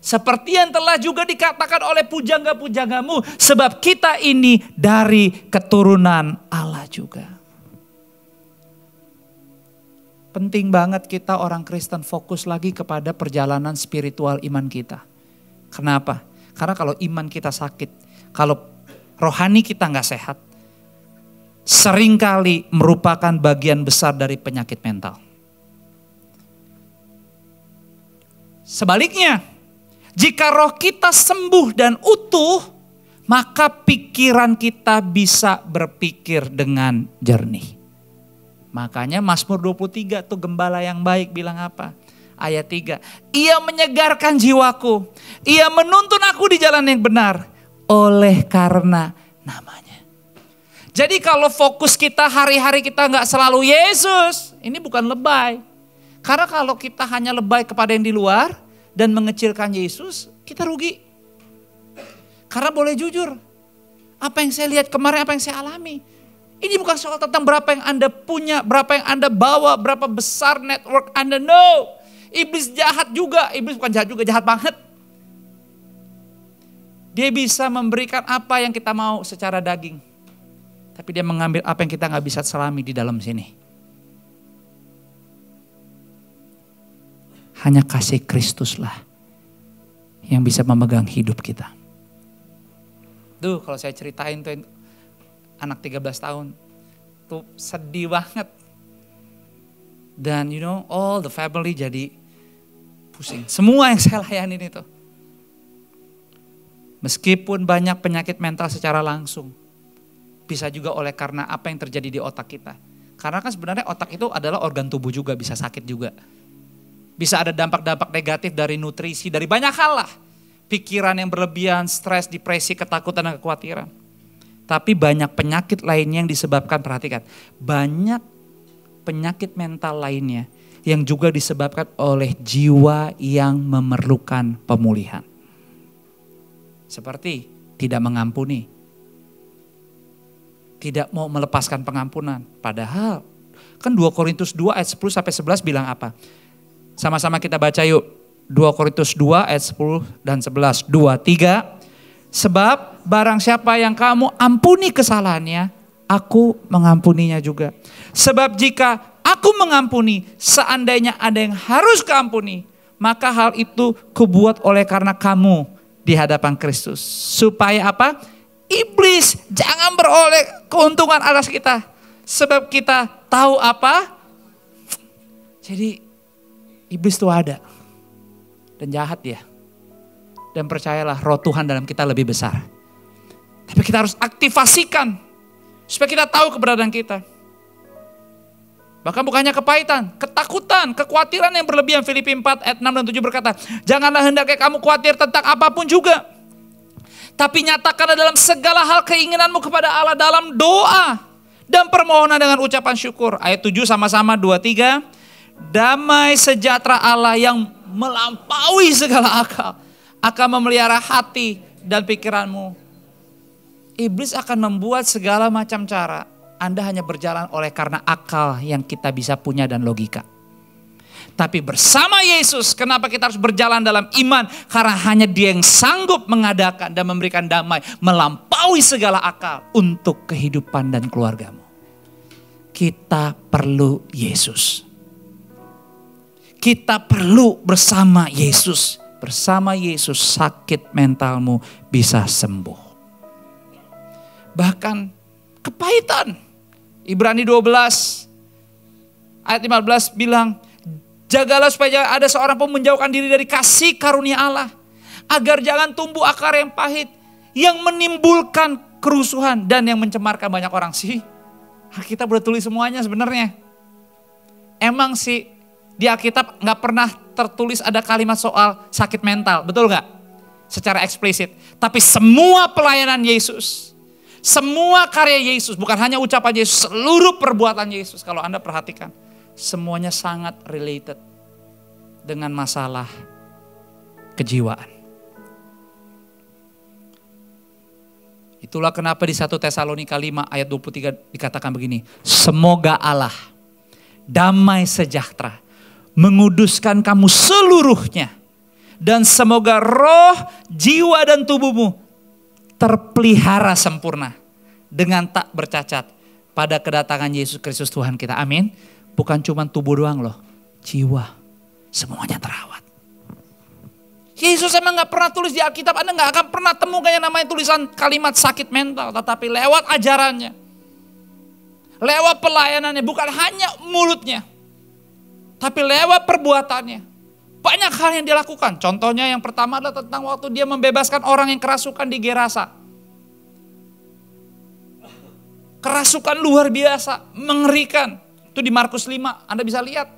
Seperti yang telah juga dikatakan oleh pujangga-pujanggamu. Sebab kita ini dari keturunan Allah juga. Penting banget kita orang Kristen fokus lagi kepada perjalanan spiritual iman kita. Kenapa? Karena kalau iman kita sakit, kalau rohani kita gak sehat, seringkali merupakan bagian besar dari penyakit mental. Sebaliknya, jika roh kita sembuh dan utuh, maka pikiran kita bisa berpikir dengan jernih. Makanya Mazmur 23 tuh gembala yang baik bilang apa? Ayat 3. Ia menyegarkan jiwaku. Ia menuntun aku di jalan yang benar. Oleh karena namanya. Jadi kalau fokus kita hari-hari kita gak selalu Yesus. Ini bukan lebay. Karena kalau kita hanya lebay kepada yang di luar. Dan mengecilkan Yesus. Kita rugi. Karena boleh jujur. Apa yang saya lihat kemarin, apa yang saya alami. Ini bukan soal tentang berapa yang Anda punya, berapa yang Anda bawa, berapa besar network Anda. No, iblis jahat juga. Iblis bukan jahat juga, jahat banget. Dia bisa memberikan apa yang kita mau secara daging. Tapi dia mengambil apa yang kita gak bisa selami di dalam sini. Hanya kasih Kristuslah yang bisa memegang hidup kita. Tuh kalau saya ceritain tuh anak 13 tahun tuh sedih banget. Dan you know all the family jadi pusing. Semua yang saya layanin itu. Meskipun banyak penyakit mental secara langsung. Bisa juga oleh karena apa yang terjadi di otak kita. Karena kan sebenarnya otak itu adalah organ tubuh juga, bisa sakit juga. Bisa ada dampak-dampak negatif dari nutrisi, dari banyak hal lah. Pikiran yang berlebihan, stres, depresi, ketakutan dan kekhawatiran. Tapi banyak penyakit lainnya yang disebabkan, perhatikan, banyak penyakit mental lainnya yang juga disebabkan oleh jiwa yang memerlukan pemulihan. Seperti tidak mengampuni, tidak mau melepaskan pengampunan. Padahal kan 2 Korintus 2 ayat 10 sampai 11 bilang apa? Sama-sama kita baca yuk. 2 Korintus 2 ayat 10 dan 11. 2, 3. Sebab barang siapa yang kamu ampuni kesalahannya, aku mengampuninya juga. Sebab jika aku mengampuni, seandainya ada yang harus keampuni, maka hal itu kubuat oleh karena kamu di hadapan Kristus. Supaya apa? Iblis jangan beroleh keuntungan atas kita. Sebab kita tahu apa? Jadi iblis itu ada. Dan jahat dia. Dan percayalah roh Tuhan dalam kita lebih besar. Tapi kita harus aktifasikan. Supaya kita tahu keberadaan kita. Bahkan bukannya kepahitan, ketakutan, kekhawatiran yang berlebihan. Filipi 4 ayat 6 dan 7 berkata, janganlah hendaknya kamu khawatir tentang apapun juga. Tapi nyatakanlah dalam segala hal keinginanmu kepada Allah dalam doa dan permohonan dengan ucapan syukur. Ayat 7 sama-sama 2, 3. Damai sejahtera Allah yang melampaui segala akal akan memelihara hati dan pikiranmu. Iblis akan membuat segala macam cara. Anda hanya berjalan oleh karena akal yang kita bisa punya dan logika. Tapi bersama Yesus, kenapa kita harus berjalan dalam iman? Karena hanya Dia yang sanggup mengadakan dan memberikan damai, melampaui segala akal untuk kehidupan dan keluargamu. Kita perlu Yesus. Kita perlu bersama Yesus. Bersama Yesus sakit mentalmu bisa sembuh. Bahkan kepahitan. Ibrani 12 ayat 15 bilang, jagalah supaya ada seorang pun menjauhkan diri dari kasih karunia Allah. Agar jangan tumbuh akar yang pahit. Yang menimbulkan kerusuhan dan yang mencemarkan banyak orang. Sih, kita udah tulis semuanya sebenarnya. Emang sih di Alkitab gak pernah tertulis ada kalimat soal sakit mental. Betul gak? Secara eksplisit. Tapi semua pelayanan Yesus. Semua karya Yesus, bukan hanya ucapan Yesus, seluruh perbuatan Yesus. Kalau Anda perhatikan, semuanya sangat related dengan masalah kejiwaan. Itulah kenapa di 1 Tesalonika 5 ayat 23 dikatakan begini. Semoga Allah, damai sejahtera, menguduskan kamu seluruhnya. Dan semoga roh, jiwa dan tubuhmu terpelihara sempurna dengan tak bercacat pada kedatangan Yesus Kristus Tuhan kita. Amin. Bukan cuma tubuh doang loh, jiwa semuanya terawat. Yesus emang gak pernah tulis di Alkitab, Anda gak akan pernah temukan yang namanya tulisan kalimat sakit mental. Tetapi lewat ajarannya, lewat pelayanannya, bukan hanya mulutnya, tapi lewat perbuatannya. Banyak hal yang dilakukan. Contohnya yang pertama adalah tentang waktu Dia membebaskan orang yang kerasukan di Gerasa. Kerasukan luar biasa, mengerikan. Itu di Markus 5, Anda bisa lihat.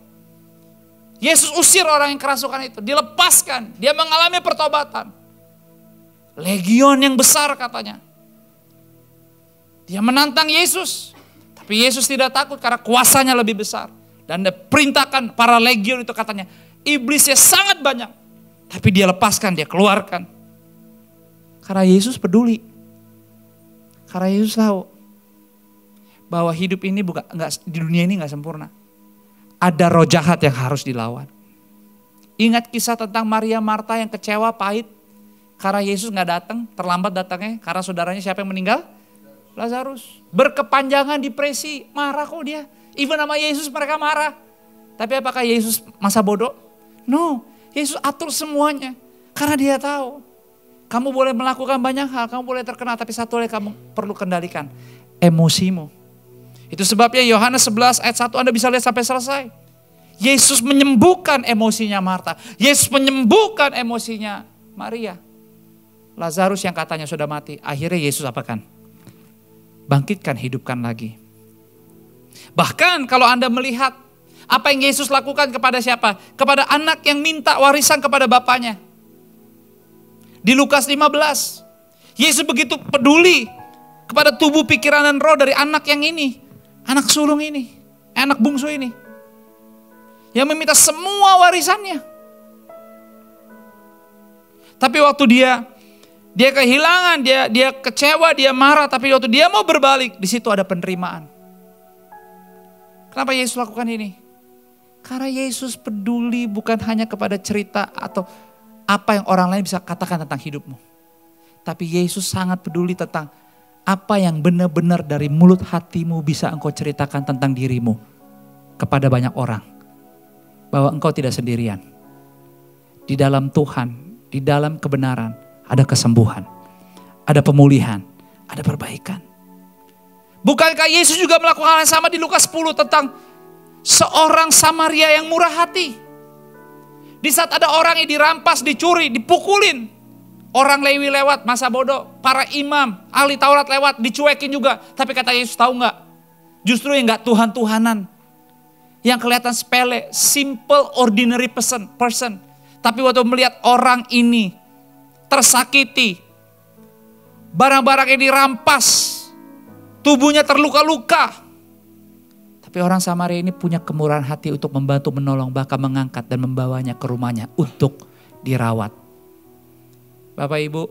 Yesus usir orang yang kerasukan itu, dilepaskan. Dia mengalami pertobatan. Legion yang besar katanya. Dia menantang Yesus. Tapi Yesus tidak takut karena kuasanya lebih besar. Dan dia perintahkan para legion itu katanya, iblisnya sangat banyak, tapi Dia lepaskan, Dia keluarkan. Karena Yesus peduli. Karena Yesus tahu bahwa hidup ini di dunia ini gak sempurna. Ada roh jahat yang harus dilawan. Ingat kisah tentang Maria Marta yang kecewa, pahit. Karena Yesus gak datang, terlambat datangnya. Karena saudaranya siapa yang meninggal? Lazarus. Berkepanjangan depresi, marah kok dia. Even sama Yesus mereka marah. Tapi apakah Yesus masa bodoh? No, Yesus atur semuanya. Karena Dia tahu. Kamu boleh melakukan banyak hal, kamu boleh terkenal. Tapi satu hal yang kamu perlu kendalikan, emosimu. Itu sebabnya Yohanes 11 ayat 1 Anda bisa lihat sampai selesai. Yesus menyembuhkan emosinya Marta. Yesus menyembuhkan emosinya Maria. Lazarus yang katanya sudah mati, akhirnya Yesus apakan? Bangkitkan, hidupkan lagi. Bahkan kalau Anda melihat apa yang Yesus lakukan kepada siapa? Kepada anak yang minta warisan kepada bapaknya. Di Lukas 15, Yesus begitu peduli kepada tubuh, pikiran, dan roh dari anak yang ini. Anak sulung ini, anak bungsu ini. Yang meminta semua warisannya. Tapi waktu dia kehilangan, dia kecewa, dia marah. Tapi waktu dia mau berbalik, di situ ada penerimaan. Kenapa Yesus lakukan ini? Karena Yesus peduli bukan hanya kepada cerita atau apa yang orang lain bisa katakan tentang hidupmu. Tapi Yesus sangat peduli tentang apa yang benar-benar dari mulut hatimu bisa engkau ceritakan tentang dirimu kepada banyak orang. Bahwa engkau tidak sendirian. Di dalam Tuhan, di dalam kebenaran ada kesembuhan, ada pemulihan, ada perbaikan. Bukankah Yesus juga melakukan hal yang sama di Lukas 10 tentang seorang Samaria yang murah hati. Di saat ada orang yang dirampas, dicuri, dipukulin. Orang Lewi lewat, masa bodoh. Para imam, ahli Taurat lewat, dicuekin juga. Tapi kata Yesus, tahu gak? Justru yang gak Tuhan-Tuhanan. Yang kelihatan sepele, simple, ordinary person. Tapi waktu melihat orang ini tersakiti. Barang-barangnya dirampas. Tubuhnya terluka-luka. Tapi orang Samaria ini punya kemurahan hati untuk membantu, menolong, bahkan mengangkat dan membawanya ke rumahnya untuk dirawat. Bapak Ibu,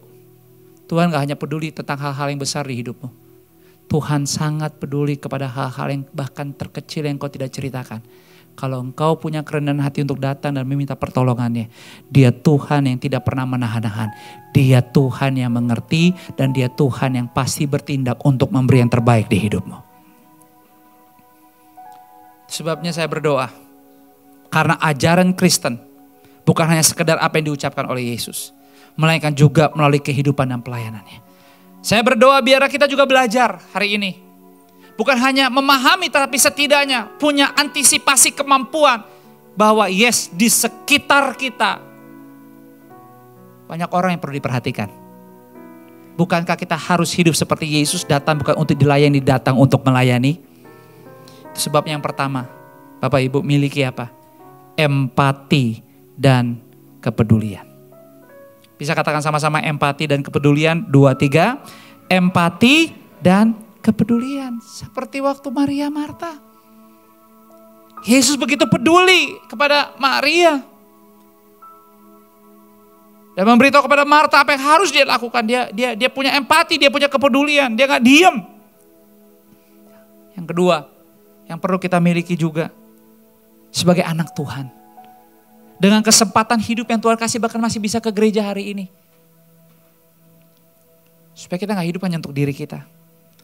Tuhan gak hanya peduli tentang hal-hal yang besar di hidupmu. Tuhan sangat peduli kepada hal-hal yang bahkan terkecil yang kau tidak ceritakan. Kalau engkau punya kerendahan hati untuk datang dan meminta pertolongannya, Dia Tuhan yang tidak pernah menahan-nahan. Dia Tuhan yang mengerti dan Dia Tuhan yang pasti bertindak untuk memberi yang terbaik di hidupmu. Sebabnya saya berdoa, karena ajaran Kristen bukan hanya sekedar apa yang diucapkan oleh Yesus, melainkan juga melalui kehidupan dan pelayanannya. Saya berdoa biar kita juga belajar hari ini. Bukan hanya memahami, tapi setidaknya punya antisipasi kemampuan bahwa yes, di sekitar kita banyak orang yang perlu diperhatikan. Bukankah kita harus hidup seperti Yesus, datang bukan untuk dilayani, datang untuk melayani? Itu sebabnya yang pertama, Bapak Ibu miliki apa? Empati dan kepedulian. Bisa katakan sama-sama empati dan kepedulian. 2, 3. Empati dan kepedulian. Seperti waktu Maria Marta. Yesus begitu peduli kepada Maria. Dan memberitahu kepada Marta apa yang harus dia lakukan. Dia punya empati, dia punya kepedulian. Dia gak diam. Yang kedua, yang perlu kita miliki juga. Sebagai anak Tuhan. Dengan kesempatan hidup yang Tuhan kasih, bahkan masih bisa ke gereja hari ini. Supaya kita gak hidup hanya untuk diri kita.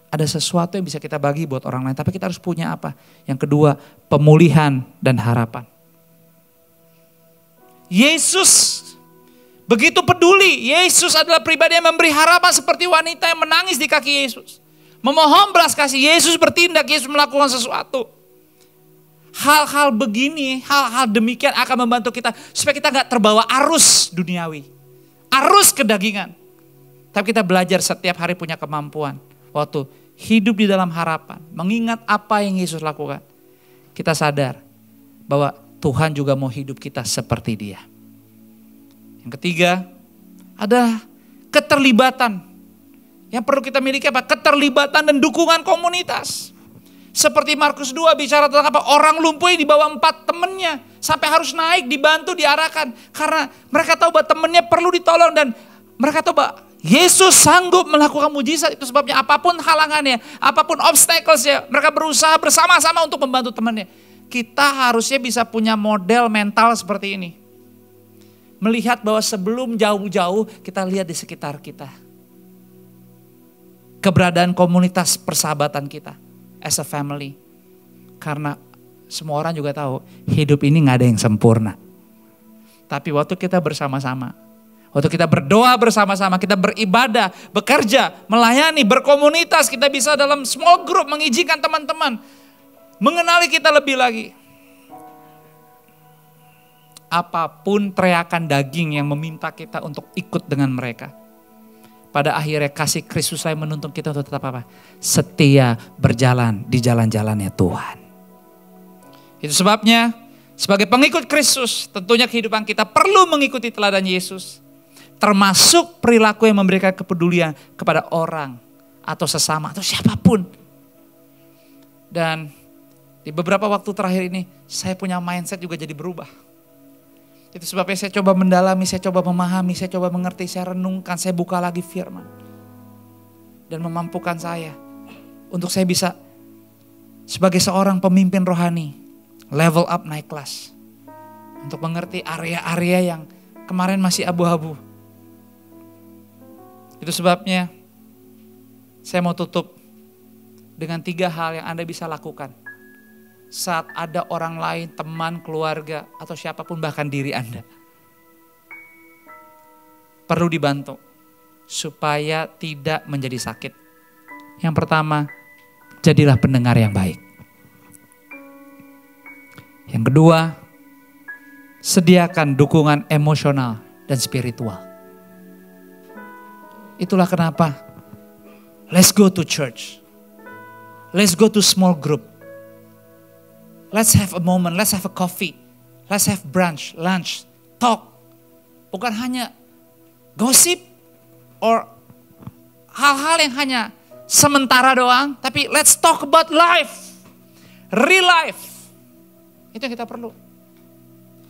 Ada sesuatu yang bisa kita bagi buat orang lain. Tapi kita harus punya apa? Yang kedua, pemulihan dan harapan. Yesus begitu peduli. Yesus adalah pribadi yang memberi harapan seperti wanita yang menangis di kaki Yesus. Memohon belas kasih. Yesus bertindak, Yesus melakukan sesuatu. Hal-hal begini, hal-hal demikian akan membantu kita supaya kita gak terbawa arus duniawi, arus kedagingan. Tapi kita belajar setiap hari punya kemampuan. Waktu hidup di dalam harapan, mengingat apa yang Yesus lakukan, kita sadar bahwa Tuhan juga mau hidup kita seperti Dia. Yang ketiga, ada keterlibatan. Yang perlu kita miliki apa? Keterlibatan dan dukungan komunitas. Seperti Markus 2 bicara tentang apa? Orang lumpuh yang dibawa 4 temannya. Sampai harus naik, dibantu, diarahkan. Karena mereka tahu bahwa temannya perlu ditolong. Dan mereka tahu bahwa Yesus sanggup melakukan mujizat. Itu sebabnya apapun halangannya, apapun obstacles-nya, mereka berusaha bersama-sama untuk membantu temannya. Kita harusnya bisa punya model mental seperti ini. Melihat bahwa sebelum jauh-jauh kita lihat di sekitar kita. Keberadaan komunitas persahabatan kita. As a family. Karena semua orang juga tahu hidup ini gak ada yang sempurna. Tapi waktu kita bersama-sama, waktu kita berdoa bersama-sama, kita beribadah, bekerja, melayani, berkomunitas, kita bisa dalam small group mengizinkan teman-teman mengenali kita lebih lagi. Apapun teriakan daging yang meminta kita untuk ikut dengan mereka. Pada akhirnya kasih Kristus yang menuntun kita untuk tetap apa? Setia berjalan di jalan-jalannya Tuhan. Itu sebabnya sebagai pengikut Kristus tentunya kehidupan kita perlu mengikuti teladan Yesus. Termasuk perilaku yang memberikan kepedulian kepada orang atau sesama atau siapapun. Dan di beberapa waktu terakhir ini saya punya mindset juga jadi berubah. Itu sebabnya saya coba mendalami, saya coba memahami, saya coba mengerti, saya renungkan, saya buka lagi firman. Dan memampukan saya untuk saya bisa sebagai seorang pemimpin rohani, level up, naik kelas. Untuk mengerti area-area yang kemarin masih abu-abu. Itu sebabnya saya mau tutup dengan 3 hal yang Anda bisa lakukan saat ada orang lain, teman, keluarga, atau siapapun bahkan diri Anda perlu dibantu supaya tidak menjadi sakit. Yang pertama, jadilah pendengar yang baik. Yang kedua, sediakan dukungan emosional dan spiritual. Itulah kenapa let's go to church. Let's go to small group. Let's have a moment, let's have a coffee. Let's have brunch, lunch, talk. Bukan hanya gosip or hal-hal yang hanya sementara doang. Tapi let's talk about life. Real life. Itu yang kita perlu.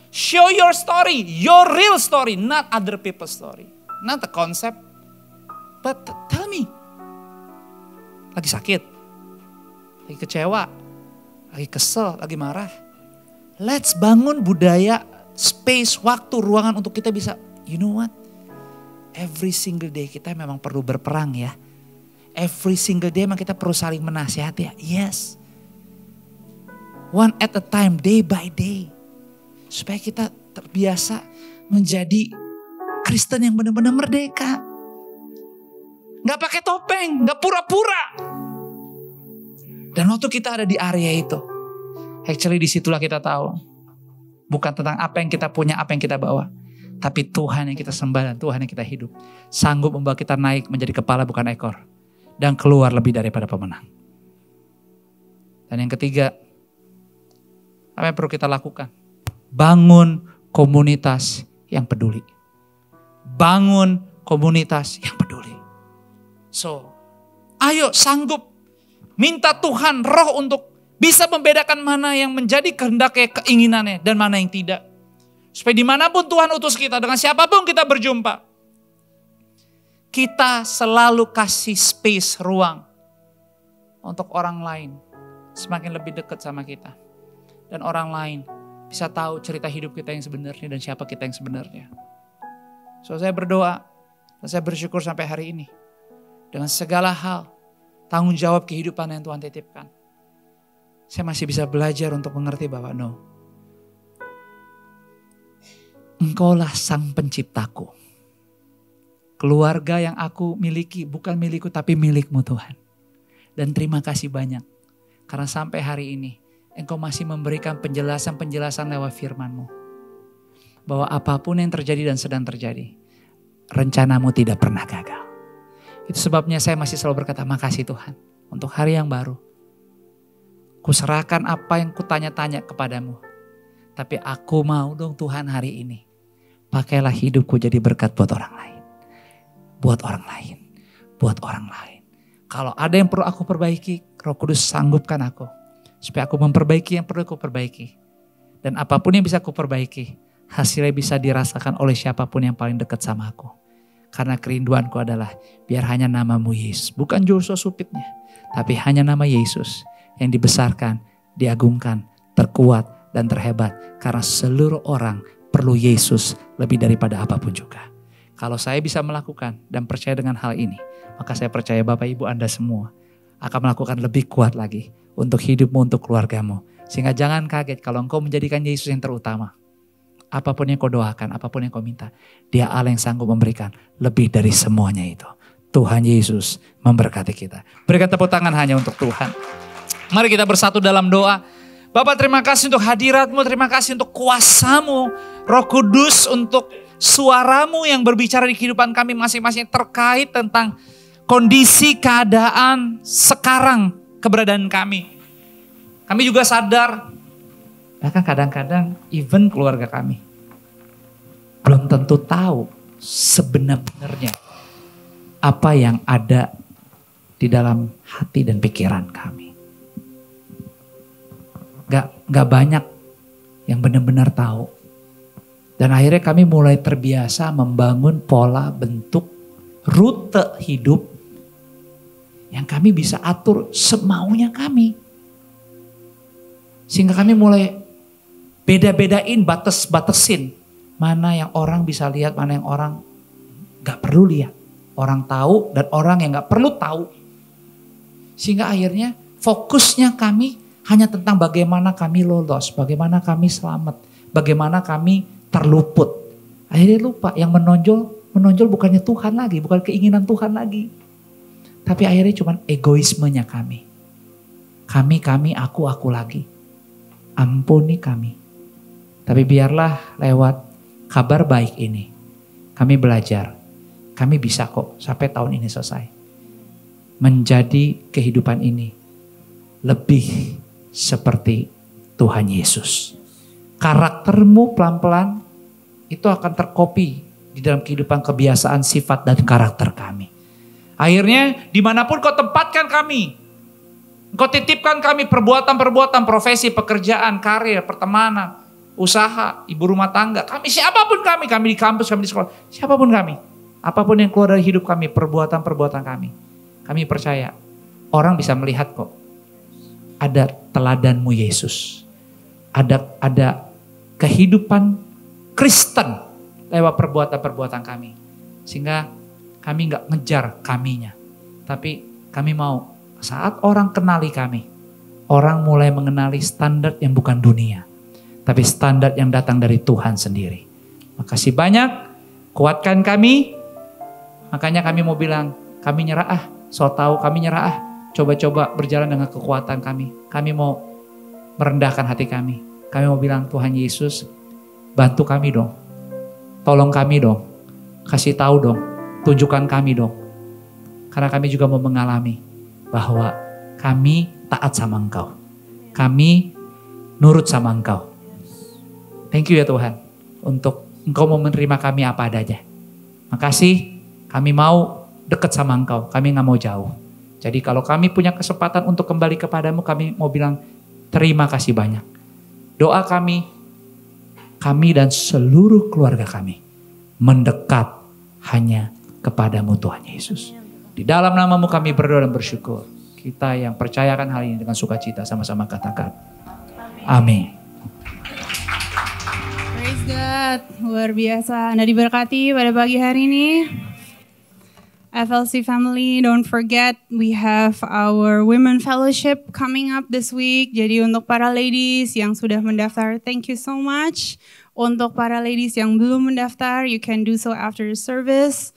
Show your story, your real story, not other people's story. Not the concept, but tell me. Lagi sakit, lagi kecewa, lagi kesel, lagi marah. Let's bangun budaya, space, waktu, ruangan untuk kita bisa, you know what? Every single day kita memang perlu berperang ya. Every single day memang kita perlu saling menasihati ya. Yes. One at a time, day by day. Supaya kita terbiasa menjadi Kristen yang benar-benar merdeka. Gak pakai topeng, gak pura-pura. Dan waktu kita ada di area itu, actually disitulah kita tahu. Bukan tentang apa yang kita punya, apa yang kita bawa. Tapi Tuhan yang kita sembah dan Tuhan yang kita hidup. Sanggup membawa kita naik menjadi kepala bukan ekor. Dan keluar lebih daripada pemenang. Dan yang ketiga, apa yang perlu kita lakukan? Bangun komunitas yang peduli. Bangun komunitas yang peduli. So, ayo sanggup minta Tuhan roh untuk bisa membedakan mana yang menjadi kehendaknya, keinginannya, dan mana yang tidak. Supaya dimanapun Tuhan utus kita, dengan siapapun kita berjumpa, kita selalu kasih space, ruang untuk orang lain semakin lebih dekat sama kita. Dan orang lain bisa tahu cerita hidup kita yang sebenarnya dan siapa kita yang sebenarnya. So saya berdoa dan saya bersyukur sampai hari ini. Dengan segala hal, tanggung jawab kehidupan yang Tuhan titipkan. Saya masih bisa belajar untuk mengerti bahwa Engkaulah sang penciptaku. Keluarga yang aku miliki bukan milikku tapi milikmu Tuhan. Dan terima kasih banyak. Karena sampai hari ini Engkau masih memberikan penjelasan-penjelasan lewat firman-Mu. Bahwa apapun yang terjadi dan sedang terjadi, rencanamu tidak pernah gagal. Itu sebabnya saya masih selalu berkata, makasih Tuhan untuk hari yang baru. Kuserahkan apa yang kutanya-tanya kepadamu. Tapi aku mau dong Tuhan hari ini. Pakailah hidupku jadi berkat buat orang lain. Buat orang lain. Buat orang lain. Kalau ada yang perlu aku perbaiki, Roh Kudus sanggupkan aku. Supaya aku memperbaiki yang perlu aku perbaiki. Dan apapun yang bisa aku perbaiki, hasilnya bisa dirasakan oleh siapapun yang paling dekat sama aku. Karena kerinduanku adalah biar hanya namamu Yesus. Bukan Joshua Supitnya. Tapi hanya nama Yesus yang dibesarkan, diagungkan, terkuat dan terhebat. Karena seluruh orang perlu Yesus lebih daripada apapun juga. Kalau saya bisa melakukan dan percaya dengan hal ini, maka saya percaya Bapak Ibu Anda semua akan melakukan lebih kuat lagi untuk hidupmu, untuk keluargamu. Sehingga jangan kaget kalau engkau menjadikan Yesus yang terutama. Apapun yang kau doakan, apapun yang kau minta, Dia Allah yang sanggup memberikan lebih dari semuanya itu. Tuhan Yesus memberkati kita. Berikan tepuk tangan hanya untuk Tuhan. Mari kita bersatu dalam doa. Bapak, terima kasih untuk hadirat-Mu, terima kasih untuk kuasa-Mu, Roh Kudus, untuk suara-Mu yang berbicara di kehidupan kami masing-masing terkait tentang kondisi, keadaan sekarang, keberadaan kami. Kami juga sadar, bahkan kadang-kadang even keluarga kami belum tentu tahu sebenarnya apa yang ada di dalam hati dan pikiran kami. Gak banyak yang benar-benar tahu. Dan akhirnya kami mulai terbiasa membangun pola, bentuk, rute hidup yang kami bisa atur semaunya kami. Sehingga kami mulai beda-bedain, batas-batasin. Mana yang orang bisa lihat, mana yang orang gak perlu lihat. Orang tahu dan orang yang gak perlu tahu. Sehingga akhirnya fokusnya kami hanya tentang bagaimana kami lolos, bagaimana kami selamat, bagaimana kami terluput. Akhirnya lupa yang menonjol bukannya Tuhan lagi, bukan keinginan Tuhan lagi. Tapi akhirnya cuma egoismenya kami. Kami, aku lagi. Ampuni kami. Tapi biarlah lewat kabar baik ini, kami belajar. Kami bisa kok sampai tahun ini selesai. Menjadi kehidupan ini lebih seperti Tuhan Yesus. Karaktermu pelan-pelan itu akan terkopi di dalam kehidupan, kebiasaan, sifat, dan karakter kami. Akhirnya dimanapun kau tempatkan kami, kau titipkan kami perbuatan-perbuatan, profesi, pekerjaan, karir, pertemanan, usaha, ibu rumah tangga, kami siapapun kami di kampus, kami di sekolah, siapapun kami. Apapun yang keluar dari hidup kami, perbuatan-perbuatan kami percaya orang bisa melihat kok. Ada teladanmu Yesus. Ada kehidupan Kristen lewat perbuatan-perbuatan kami. Sehingga kami gak ngejar kaminya. Tapi kami mau saat orang kenali kami, orang mulai mengenali standar yang bukan dunia. Tapi standar yang datang dari Tuhan sendiri. Makasih banyak, kuatkan kami. Makanya kami mau bilang, kami nyerah so tahu kami nyerah coba-coba berjalan dengan kekuatan kami. Kami mau merendahkan hati kami. Kami mau bilang, Tuhan Yesus, bantu kami dong. Tolong kami dong. Kasih tahu dong. Tunjukkan kami dong. Karena kami juga mau mengalami bahwa kami taat sama Engkau. Kami nurut sama Engkau. Thank you ya Tuhan. Untuk Engkau mau menerima kami apa adanya. Makasih, kami mau dekat sama Engkau. Kami gak mau jauh. Jadi kalau kami punya kesempatan untuk kembali kepadamu, kami mau bilang terima kasih banyak. Doa kami dan seluruh keluarga kami mendekat hanya kepadamu Tuhan Yesus. Di dalam namamu kami berdoa dan bersyukur. Kita yang percayakan hal ini dengan sukacita sama-sama katakan amin. Praise God, luar biasa. Anda diberkati pada pagi hari ini. FLC family, don't forget we have our Women Fellowship coming up this week. Jadi untuk para ladies yang sudah mendaftar, thank you so much. Untuk para ladies yang belum mendaftar, you can do so after the service.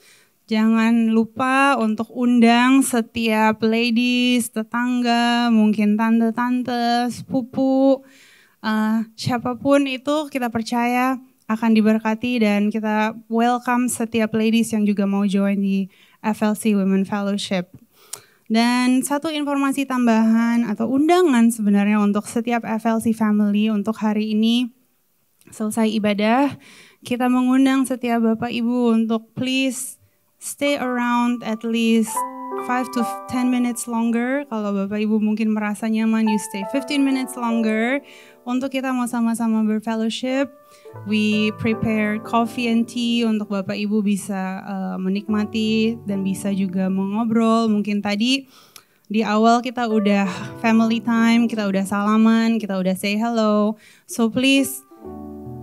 Jangan lupa untuk undang setiap ladies, tetangga, mungkin tante-tante, sepupu, siapapun itu kita percaya akan diberkati dan kita welcome setiap ladies yang juga mau join di FLC Women Fellowship. Dan satu informasi tambahan atau undangan sebenarnya untuk setiap FLC family untuk hari ini selesai ibadah, kita mengundang setiap Bapak Ibu untuk please stay around at least 5 to 10 minutes longer. Kalau Bapak Ibu mungkin merasa nyaman, you stay 15 minutes longer. Untuk kita mau sama-sama berfellowship. We prepare coffee and tea untuk Bapak Ibu bisa menikmati dan bisa juga mengobrol. Mungkin tadi di awal kita udah family time, kita udah salaman, kita udah say hello. So please,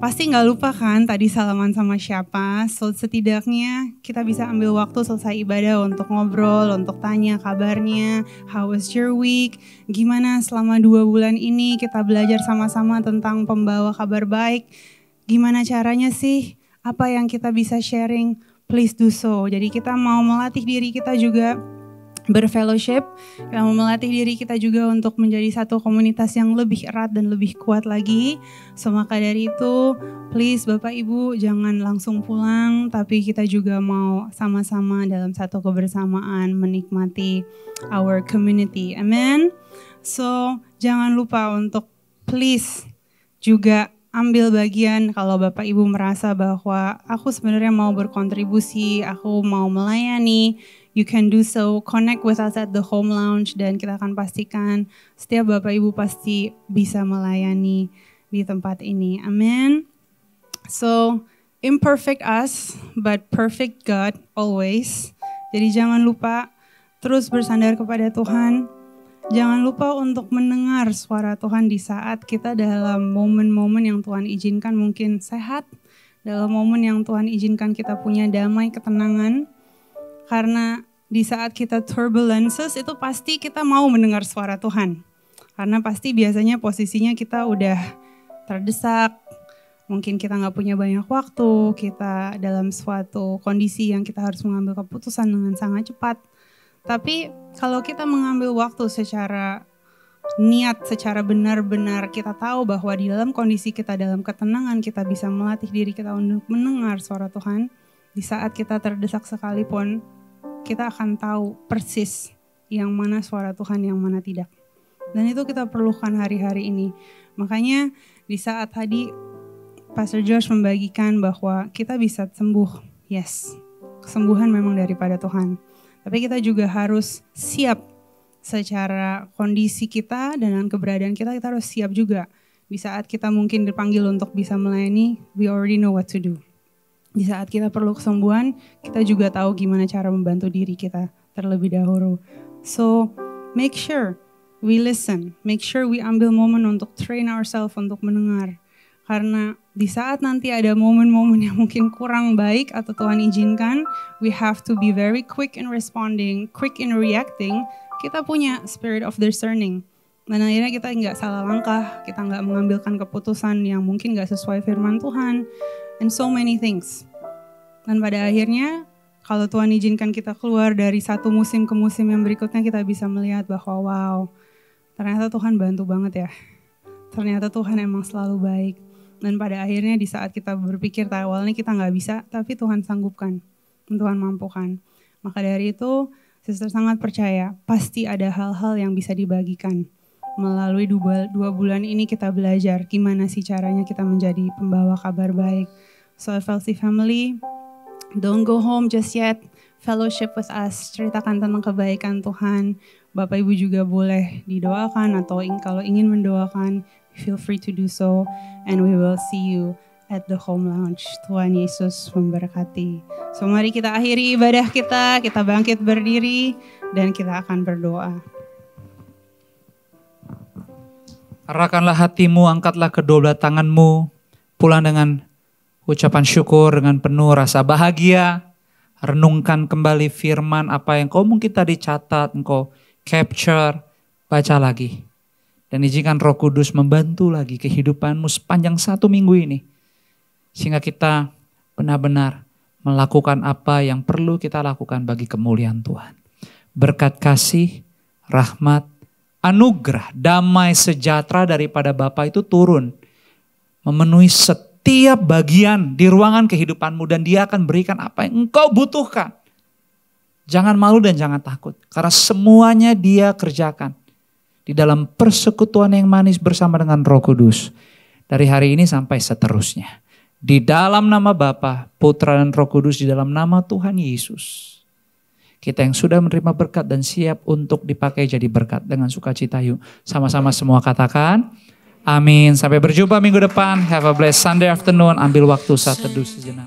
pasti gak lupa kan tadi salaman sama siapa. So setidaknya kita bisa ambil waktu selesai ibadah untuk ngobrol, untuk tanya kabarnya. How was your week? Gimana selama 2 bulan ini kita belajar sama-sama tentang pembawa kabar baik. Gimana caranya sih? Apa yang kita bisa sharing? Please do so. Jadi kita mau melatih diri kita juga berfellowship. Kita mau melatih diri kita juga untuk menjadi satu komunitas yang lebih erat dan lebih kuat lagi. So maka dari itu, please Bapak Ibu jangan langsung pulang. Tapi kita juga mau sama-sama dalam satu kebersamaan menikmati our community. Amen. So jangan lupa untuk please juga ambil bagian kalau Bapak Ibu merasa bahwa aku sebenarnya mau berkontribusi, aku mau melayani. you can do so. Connect with us at the home lounge dan kita akan pastikan setiap Bapak Ibu pasti bisa melayani di tempat ini. Amin. So, imperfect us, but perfect God always. Jadi jangan lupa terus bersandar kepada Tuhan. Jangan lupa untuk mendengar suara Tuhan di saat kita dalam momen-momen yang Tuhan izinkan mungkin sehat. Dalam momen yang Tuhan izinkan kita punya damai, ketenangan. Karena di saat kita turbulences itu pasti kita mau mendengar suara Tuhan. Karena pasti biasanya posisinya kita udah terdesak. Mungkin kita gak punya banyak waktu, kita dalam suatu kondisi yang kita harus mengambil keputusan dengan sangat cepat. Tapi kalau kita mengambil waktu secara niat, secara benar-benar kita tahu bahwa di dalam kondisi kita dalam ketenangan kita bisa melatih diri kita untuk mendengar suara Tuhan. Di saat kita terdesak sekalipun, kita akan tahu persis yang mana suara Tuhan, yang mana tidak. Dan itu kita perlukan hari-hari ini. Makanya di saat tadi Pastor Josh membagikan bahwa kita bisa sembuh. Yes, kesembuhan memang daripada Tuhan. Tapi kita juga harus siap secara kondisi kita dan keberadaan kita harus siap juga. Di saat kita mungkin dipanggil untuk bisa melayani, we already know what to do. Di saat kita perlu kesembuhan, kita juga tahu gimana cara membantu diri kita terlebih dahulu. So, make sure we listen. Make sure we ambil momen untuk train ourselves untuk mendengar. Karena di saat nanti ada momen-momen yang mungkin kurang baik atau Tuhan izinkan, we have to be very quick in responding, quick in reacting. Kita punya spirit of discerning. Dan akhirnya kita nggak salah langkah, kita nggak mengambilkan keputusan yang mungkin nggak sesuai firman Tuhan, and so many things. Dan pada akhirnya, kalau Tuhan izinkan kita keluar dari satu musim ke musim yang berikutnya, kita bisa melihat bahwa wow, ternyata Tuhan bantu banget ya. Ternyata Tuhan emang selalu baik. Dan pada akhirnya di saat kita berpikir awalnya kita nggak bisa, tapi Tuhan sanggupkan, Tuhan mampukan. Maka dari itu, Sister sangat percaya pasti ada hal-hal yang bisa dibagikan. Melalui 2 bulan ini kita belajar gimana sih caranya kita menjadi pembawa kabar baik. So FLC family, don't go home just yet. Fellowship with us, ceritakan tentang kebaikan Tuhan. Bapak Ibu juga boleh didoakan atau kalau ingin mendoakan, feel free to do so. And we will see you at the home lounge. Tuhan Yesus memberkati. So mari kita akhiri ibadah kita bangkit berdiri dan kita akan berdoa. Arahkanlah hatimu, angkatlah kedua belah tanganmu, pulang dengan ucapan syukur, dengan penuh rasa bahagia. Renungkan kembali firman apa yang kau mungkin tadi catat, engkau capture, baca lagi. Dan izinkan Roh Kudus membantu lagi kehidupanmu sepanjang 1 minggu ini. Sehingga kita benar-benar melakukan apa yang perlu kita lakukan bagi kemuliaan Tuhan. Berkat kasih, rahmat, anugerah, damai, sejahtera daripada Bapa itu turun. Memenuhi setiap bagian di ruangan kehidupanmu dan Dia akan berikan apa yang engkau butuhkan. Jangan malu dan jangan takut. Karena semuanya Dia kerjakan. Di dalam persekutuan yang manis bersama dengan Roh Kudus. Dari hari ini sampai seterusnya. Di dalam nama Bapa, Putra dan Roh Kudus, di dalam nama Tuhan Yesus. Kita yang sudah menerima berkat dan siap untuk dipakai jadi berkat dengan sukacita, yuk sama-sama semua katakan amin. Sampai berjumpa minggu depan. Have a blessed Sunday afternoon. Ambil waktu saat teduh sejenak.